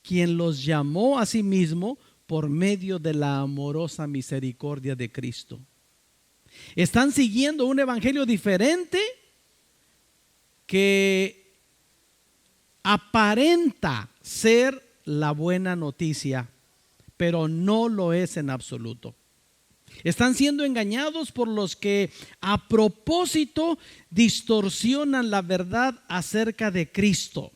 quien los llamó a sí mismo por medio de la amorosa misericordia de Cristo. Están siguiendo un evangelio diferente que aparenta ser la buena noticia, pero no lo es en absoluto. Están siendo engañados por los que a propósito distorsionan la verdad acerca de Cristo.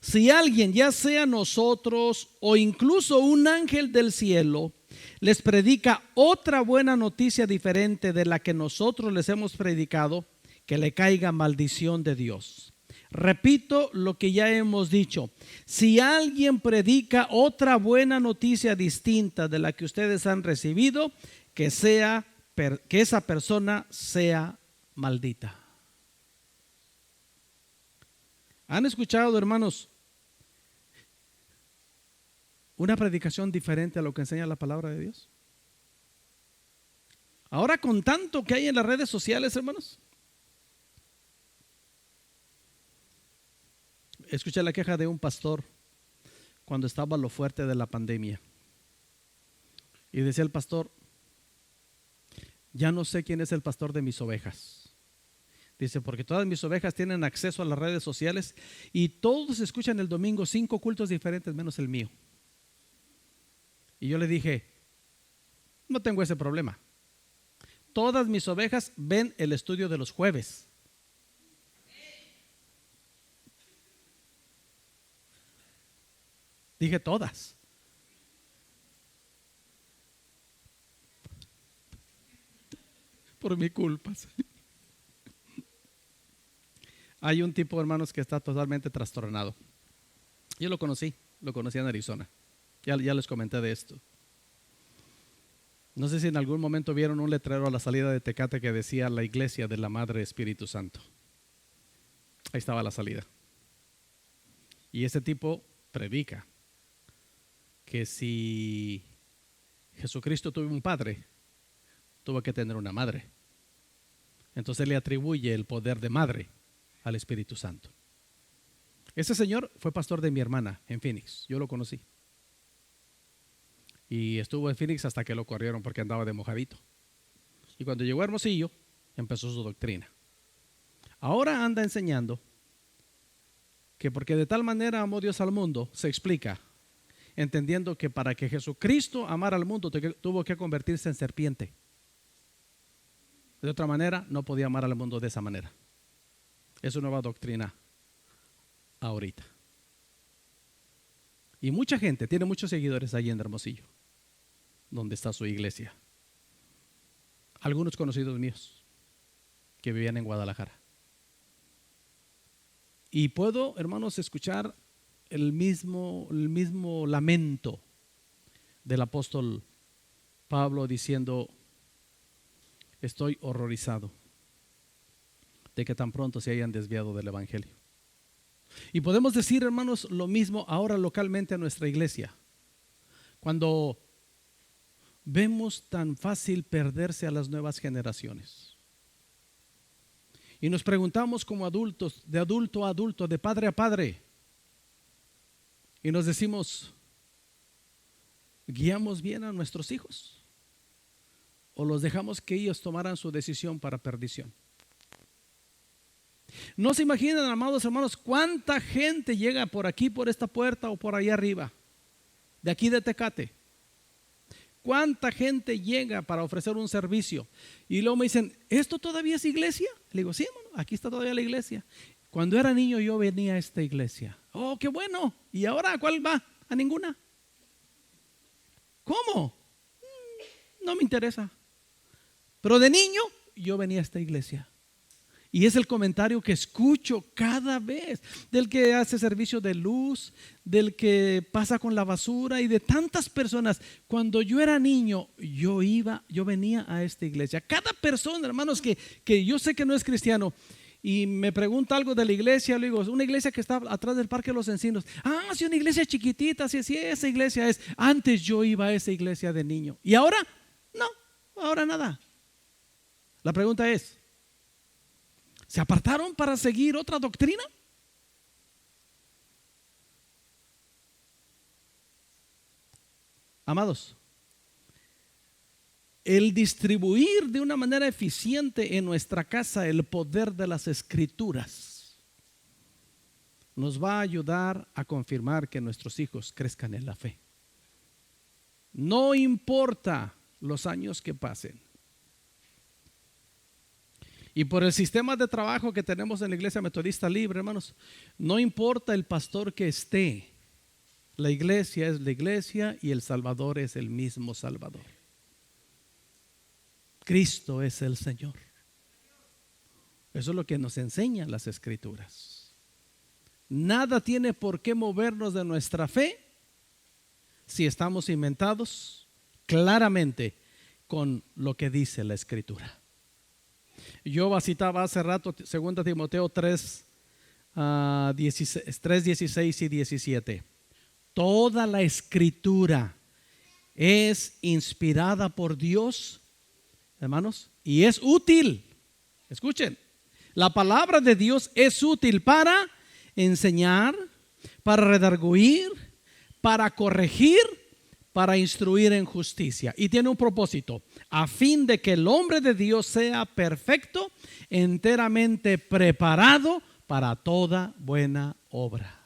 Si alguien, ya sea nosotros o incluso un ángel del cielo, les predica otra buena noticia diferente de la que nosotros les hemos predicado, que le caiga maldición de Dios. Repito lo que ya hemos dicho: si alguien predica otra buena noticia distinta de la que ustedes han recibido, que esa persona sea maldita. ¿Han escuchado, hermanos, una predicación diferente a lo que enseña la palabra de Dios? Ahora, con tanto que hay en las redes sociales, hermanos, escuché la queja de un pastor cuando estaba lo fuerte de la pandemia. Y decía el pastor: ya no sé quién es el pastor de mis ovejas. Dice, porque todas mis ovejas tienen acceso a las redes sociales y todos escuchan el domingo 5 cultos diferentes menos el mío. Y yo le dije: no tengo ese problema. Todas mis ovejas ven el estudio de los jueves. Dije todas. Por mi culpa. Hay un tipo, hermanos, que está totalmente trastornado. Yo lo conocí en Arizona. Ya les comenté de esto. No sé si en algún momento vieron un letrero a la salida de Tecate que decía la iglesia de la Madre Espíritu Santo. Ahí estaba la salida. Y ese tipo predica que si Jesucristo tuvo un padre, tuvo que tener una madre. Entonces le atribuye el poder de madre al Espíritu Santo. Ese señor fue pastor de mi hermana en Phoenix. Yo lo conocí. Y estuvo en Phoenix hasta que lo corrieron porque andaba de mojadito. Y cuando llegó a Hermosillo, empezó su doctrina. Ahora anda enseñando que porque de tal manera amó Dios al mundo, se explica, entendiendo que para que Jesucristo amara al mundo, tuvo que convertirse en serpiente. De otra manera, no podía amar al mundo de esa manera. Es su nueva doctrina ahorita. Y mucha gente, tiene muchos seguidores allí en Hermosillo, donde está su iglesia. Algunos conocidos míos que vivían en Guadalajara. Y puedo, hermanos, escuchar el mismo lamento del apóstol Pablo diciendo: estoy horrorizado de que tan pronto se hayan desviado del evangelio. Y podemos decir, hermanos, lo mismo ahora localmente a nuestra iglesia. Cuando vemos tan fácil perderse a las nuevas generaciones. Y nos preguntamos como adultos, de adulto a adulto, de padre a padre. Y nos decimos, ¿guiamos bien a nuestros hijos? ¿O los dejamos que ellos tomaran su decisión para perdición? No se imaginan, amados hermanos, cuánta gente llega por aquí, por esta puerta o por allá arriba, de aquí de Tecate. ¿Cuánta gente llega para ofrecer un servicio? Y luego me dicen, ¿esto todavía es iglesia? Le digo, sí, hermano, aquí está todavía la iglesia. Cuando era niño yo venía a esta iglesia. Oh, qué bueno. ¿Y ahora a cuál va? A ninguna. ¿Cómo? No me interesa. Pero de niño yo venía a esta iglesia. Y es el comentario que escucho cada vez del que hace servicio de luz, del que pasa con la basura y de tantas personas. Cuando yo era niño, yo venía a esta iglesia. Cada persona, hermanos, que yo sé que no es cristiano y me pregunta algo de la iglesia, le digo, es una iglesia que está atrás del Parque de los Encinos. Ah, sí, una iglesia chiquitita, sí, esa iglesia es. Antes yo iba a esa iglesia de niño. ¿Y ahora? No, ahora nada. La pregunta es, ¿se apartaron para seguir otra doctrina? Amados, el distribuir de una manera eficiente en nuestra casa el poder de las Escrituras nos va a ayudar a confirmar que nuestros hijos crezcan en la fe. No importa los años que pasen. Y por el sistema de trabajo que tenemos en la Iglesia Metodista Libre, hermanos, no importa el pastor que esté, la iglesia es la iglesia y el Salvador es el mismo Salvador. Cristo es el Señor. Eso es lo que nos enseñan las Escrituras. Nada tiene por qué movernos de nuestra fe si estamos cimentados claramente con lo que dice la Escritura. Yo citaba hace rato 2 Timoteo 3:16 y 17. Toda la Escritura es inspirada por Dios, hermanos, y es útil. Escuchen, la palabra de Dios es útil para enseñar, para redarguir, para corregir, para instruir en justicia. Y tiene un propósito, a fin de que el hombre de Dios sea perfecto, enteramente preparado para toda buena obra.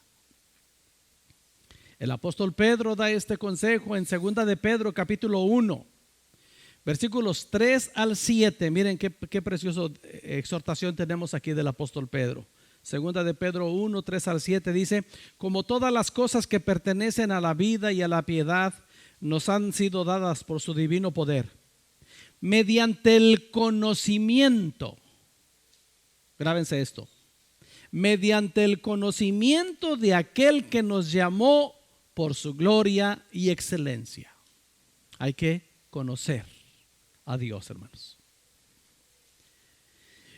El apóstol Pedro da este consejo en 2 de Pedro capítulo 1, versículos 3 al 7. Miren qué preciosa exhortación tenemos aquí del apóstol Pedro. Segunda de Pedro 1, 3 al 7 dice: como todas las cosas que pertenecen a la vida y a la piedad nos han sido dadas por su divino poder, mediante el conocimiento, grábense esto, mediante el conocimiento de aquel que nos llamó por su gloria y excelencia. Hay que conocer a Dios, hermanos.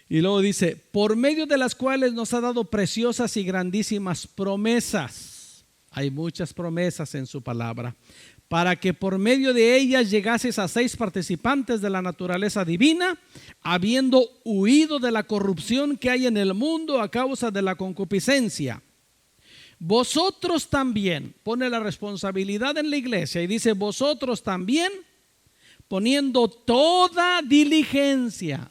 Y luego dice: por medio de las cuales nos ha dado preciosas y grandísimas promesas. Hay muchas promesas en su palabra, para que por medio de ellas llegases a seis participantes de la naturaleza divina, habiendo huido de la corrupción que hay en el mundo a causa de la concupiscencia. Vosotros también, pone la responsabilidad en la iglesia y dice: vosotros también, poniendo toda diligencia,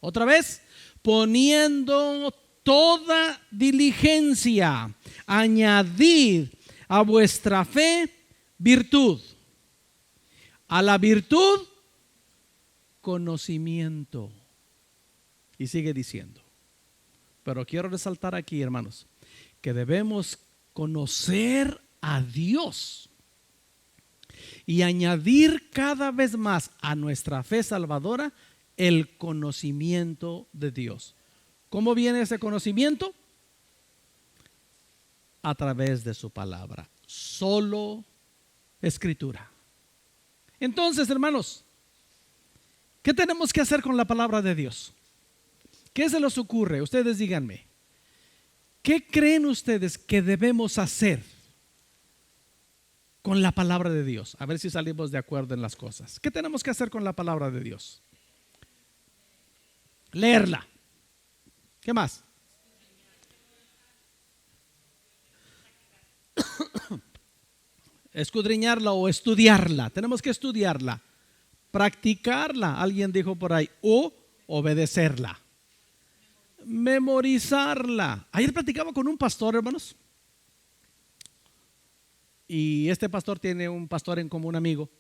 otra vez, poniendo toda diligencia, añadid a vuestra fe virtud, a la virtud conocimiento. Y sigue diciendo. Pero quiero resaltar aquí, hermanos, que debemos conocer a Dios y añadir cada vez más a nuestra fe salvadora el conocimiento de Dios. ¿Cómo viene ese conocimiento? A través de su palabra, solo escritura. Entonces, hermanos, ¿qué tenemos que hacer con la palabra de Dios? ¿Qué se les ocurre? Ustedes díganme, ¿qué creen ustedes que debemos hacer con la palabra de Dios? A ver si salimos de acuerdo en las cosas. ¿Qué tenemos que hacer con la palabra de Dios? Leerla. ¿Qué más? Escudriñarla o estudiarla. Tenemos que estudiarla, practicarla. Alguien dijo por ahí, o obedecerla, memorizarla. Ayer platicaba con un pastor, hermanos, y este pastor tiene un pastor en común, amigo,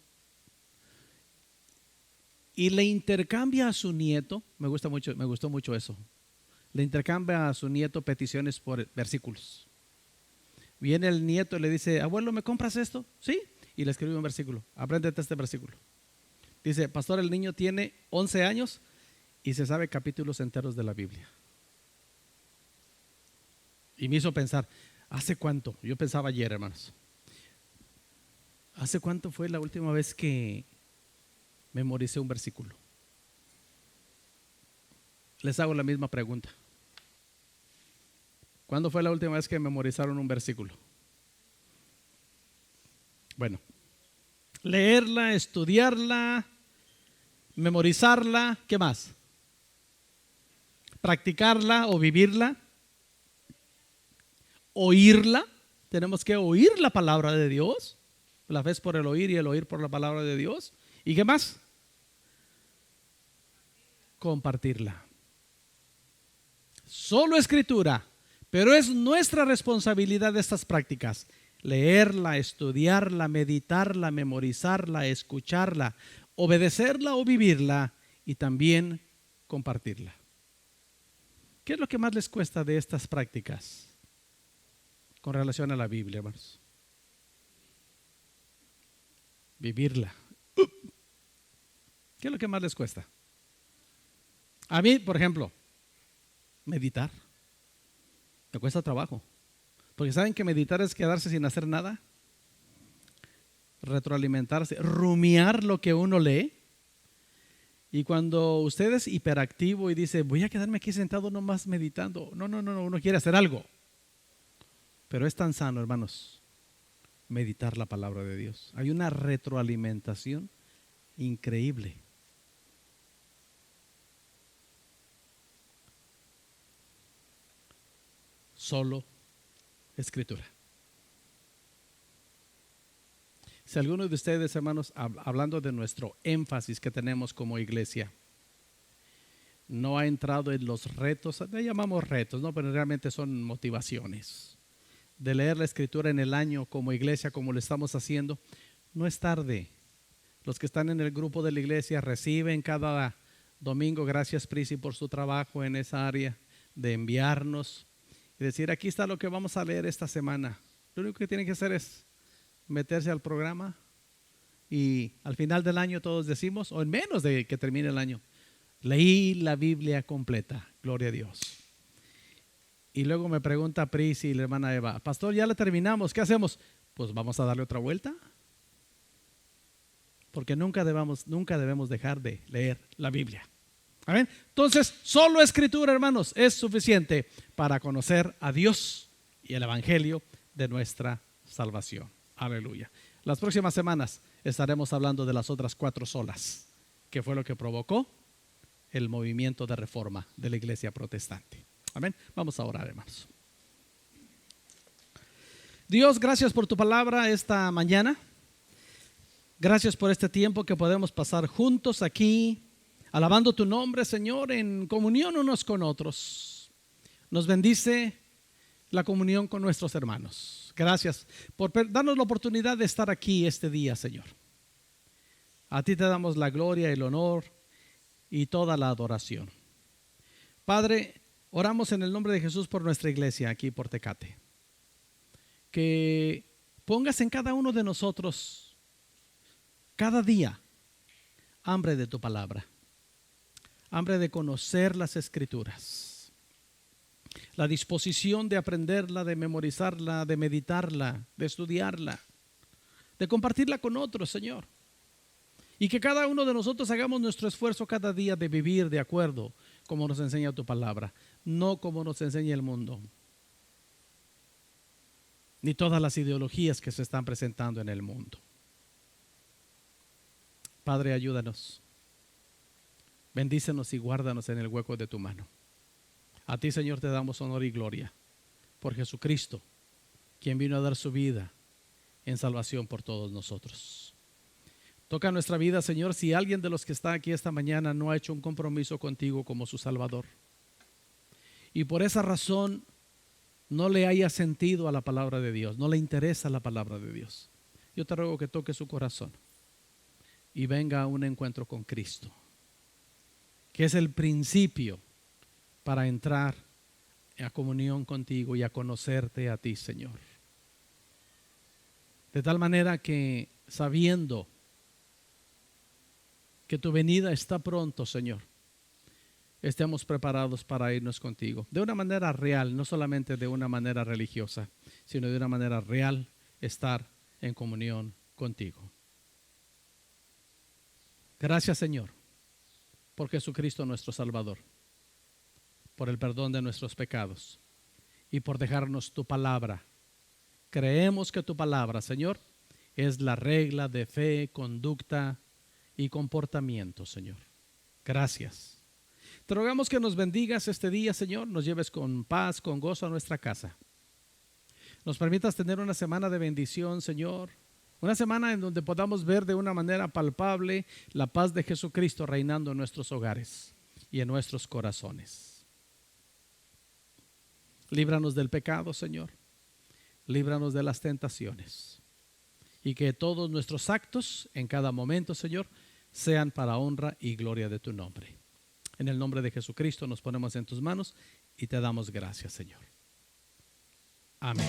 y le intercambia a su nieto. Me gustó mucho eso. Le intercambia a su nieto peticiones por versículos. Viene el nieto y le dice: abuelo, ¿me compras esto? Sí. Y le escribe un versículo. Apréndete este versículo. Dice: pastor, el niño tiene 11 años y se sabe capítulos enteros de la Biblia. Y me hizo pensar, ¿hace cuánto? Yo pensaba ayer, hermanos. ¿Hace cuánto fue la última vez que memoricé un versículo? Les hago la misma pregunta. ¿Cuándo fue la última vez que memorizaron un versículo? Bueno, leerla, estudiarla, memorizarla, ¿qué más? Practicarla o vivirla, oírla. Tenemos que oír la palabra de Dios. La fe es por el oír y el oír por la palabra de Dios. ¿Y qué más? Compartirla. Solo escritura, pero es nuestra responsabilidad estas prácticas: leerla, estudiarla, meditarla, memorizarla, escucharla, obedecerla o vivirla, y también compartirla. ¿Qué es lo que más les cuesta de estas prácticas con relación a la Biblia, hermanos? Vivirla. ¿Qué es lo que más les cuesta? A mí, por ejemplo, meditar. Me cuesta trabajo. Porque saben que meditar es quedarse sin hacer nada, retroalimentarse, rumiar lo que uno lee. Y cuando usted es hiperactivo y dice: voy a quedarme aquí sentado nomás meditando. No, uno quiere hacer algo. Pero es tan sano, hermanos, meditar la palabra de Dios. Hay una retroalimentación increíble. Solo escritura. Si alguno de ustedes, hermanos, hablando de nuestro énfasis que tenemos como iglesia, no ha entrado en los retos, le llamamos retos, ¿no? Pero realmente son motivaciones de leer la escritura en el año como iglesia, como lo estamos haciendo, no es tarde. Los que están en el grupo de la iglesia reciben cada domingo. Gracias, Prisi, por su trabajo en esa área de enviarnos y decir, aquí está lo que vamos a leer esta semana. Lo único que tienen que hacer es meterse al programa y al final del año todos decimos, o en menos de que termine el año, leí la Biblia completa, gloria a Dios. Y luego me pregunta Prisi y la hermana Eva, pastor, ya la terminamos, ¿qué hacemos? Pues vamos a darle otra vuelta. Porque nunca debemos dejar de leer la Biblia. ¿Amén? Entonces, solo escritura, hermanos, es suficiente para conocer a Dios y el evangelio de nuestra salvación. Aleluya. Las próximas semanas estaremos hablando de las otras 4 solas, que fue lo que provocó el movimiento de reforma de la iglesia protestante. Amén. Vamos a orar, hermanos. Dios, gracias por tu palabra esta mañana. Gracias por este tiempo que podemos pasar juntos aquí, alabando tu nombre, Señor, en comunión unos con otros. Nos bendice la comunión con nuestros hermanos. Gracias por darnos la oportunidad de estar aquí este día, Señor. A ti te damos la gloria, el honor y toda la adoración. Padre, oramos en el nombre de Jesús por nuestra iglesia aquí por Tecate. Que pongas en cada uno de nosotros cada día hambre de tu palabra, hambre de conocer las escrituras, la disposición de aprenderla, de memorizarla, de meditarla, de estudiarla, de compartirla con otros, Señor. Y que cada uno de nosotros hagamos nuestro esfuerzo cada día de vivir de acuerdo como nos enseña tu palabra, no como nos enseña el mundo, ni todas las ideologías que se están presentando en el mundo. Padre, ayúdanos, bendícenos y guárdanos en el hueco de tu mano. A ti, Señor, te damos honor y gloria por Jesucristo, quien vino a dar su vida en salvación por todos nosotros. Toca nuestra vida, Señor, si alguien de los que está aquí esta mañana no ha hecho un compromiso contigo como su Salvador y por esa razón no le haya sentido a la palabra de Dios, no le interesa la palabra de Dios, yo te ruego que toque su corazón y venga a un encuentro con Cristo, que es el principio para entrar a comunión contigo y a conocerte a ti, Señor. De tal manera que, sabiendo que tu venida está pronto, Señor, estemos preparados para irnos contigo. De una manera real, no solamente de una manera religiosa, sino de una manera real, estar en comunión contigo. Gracias, Señor, por Jesucristo nuestro Salvador, por el perdón de nuestros pecados y por dejarnos tu palabra. Creemos que tu palabra, Señor, es la regla de fe, conducta y comportamiento, Señor. Gracias. Te rogamos que nos bendigas este día, Señor, nos lleves con paz, con gozo a nuestra casa. Nos permitas tener una semana de bendición, Señor. Una semana en donde podamos ver de una manera palpable la paz de Jesucristo reinando en nuestros hogares y en nuestros corazones. Líbranos del pecado, Señor. Líbranos de las tentaciones. Y que todos nuestros actos en cada momento, Señor, sean para honra y gloria de tu nombre. En el nombre de Jesucristo nos ponemos en tus manos y te damos gracias, Señor. Amén.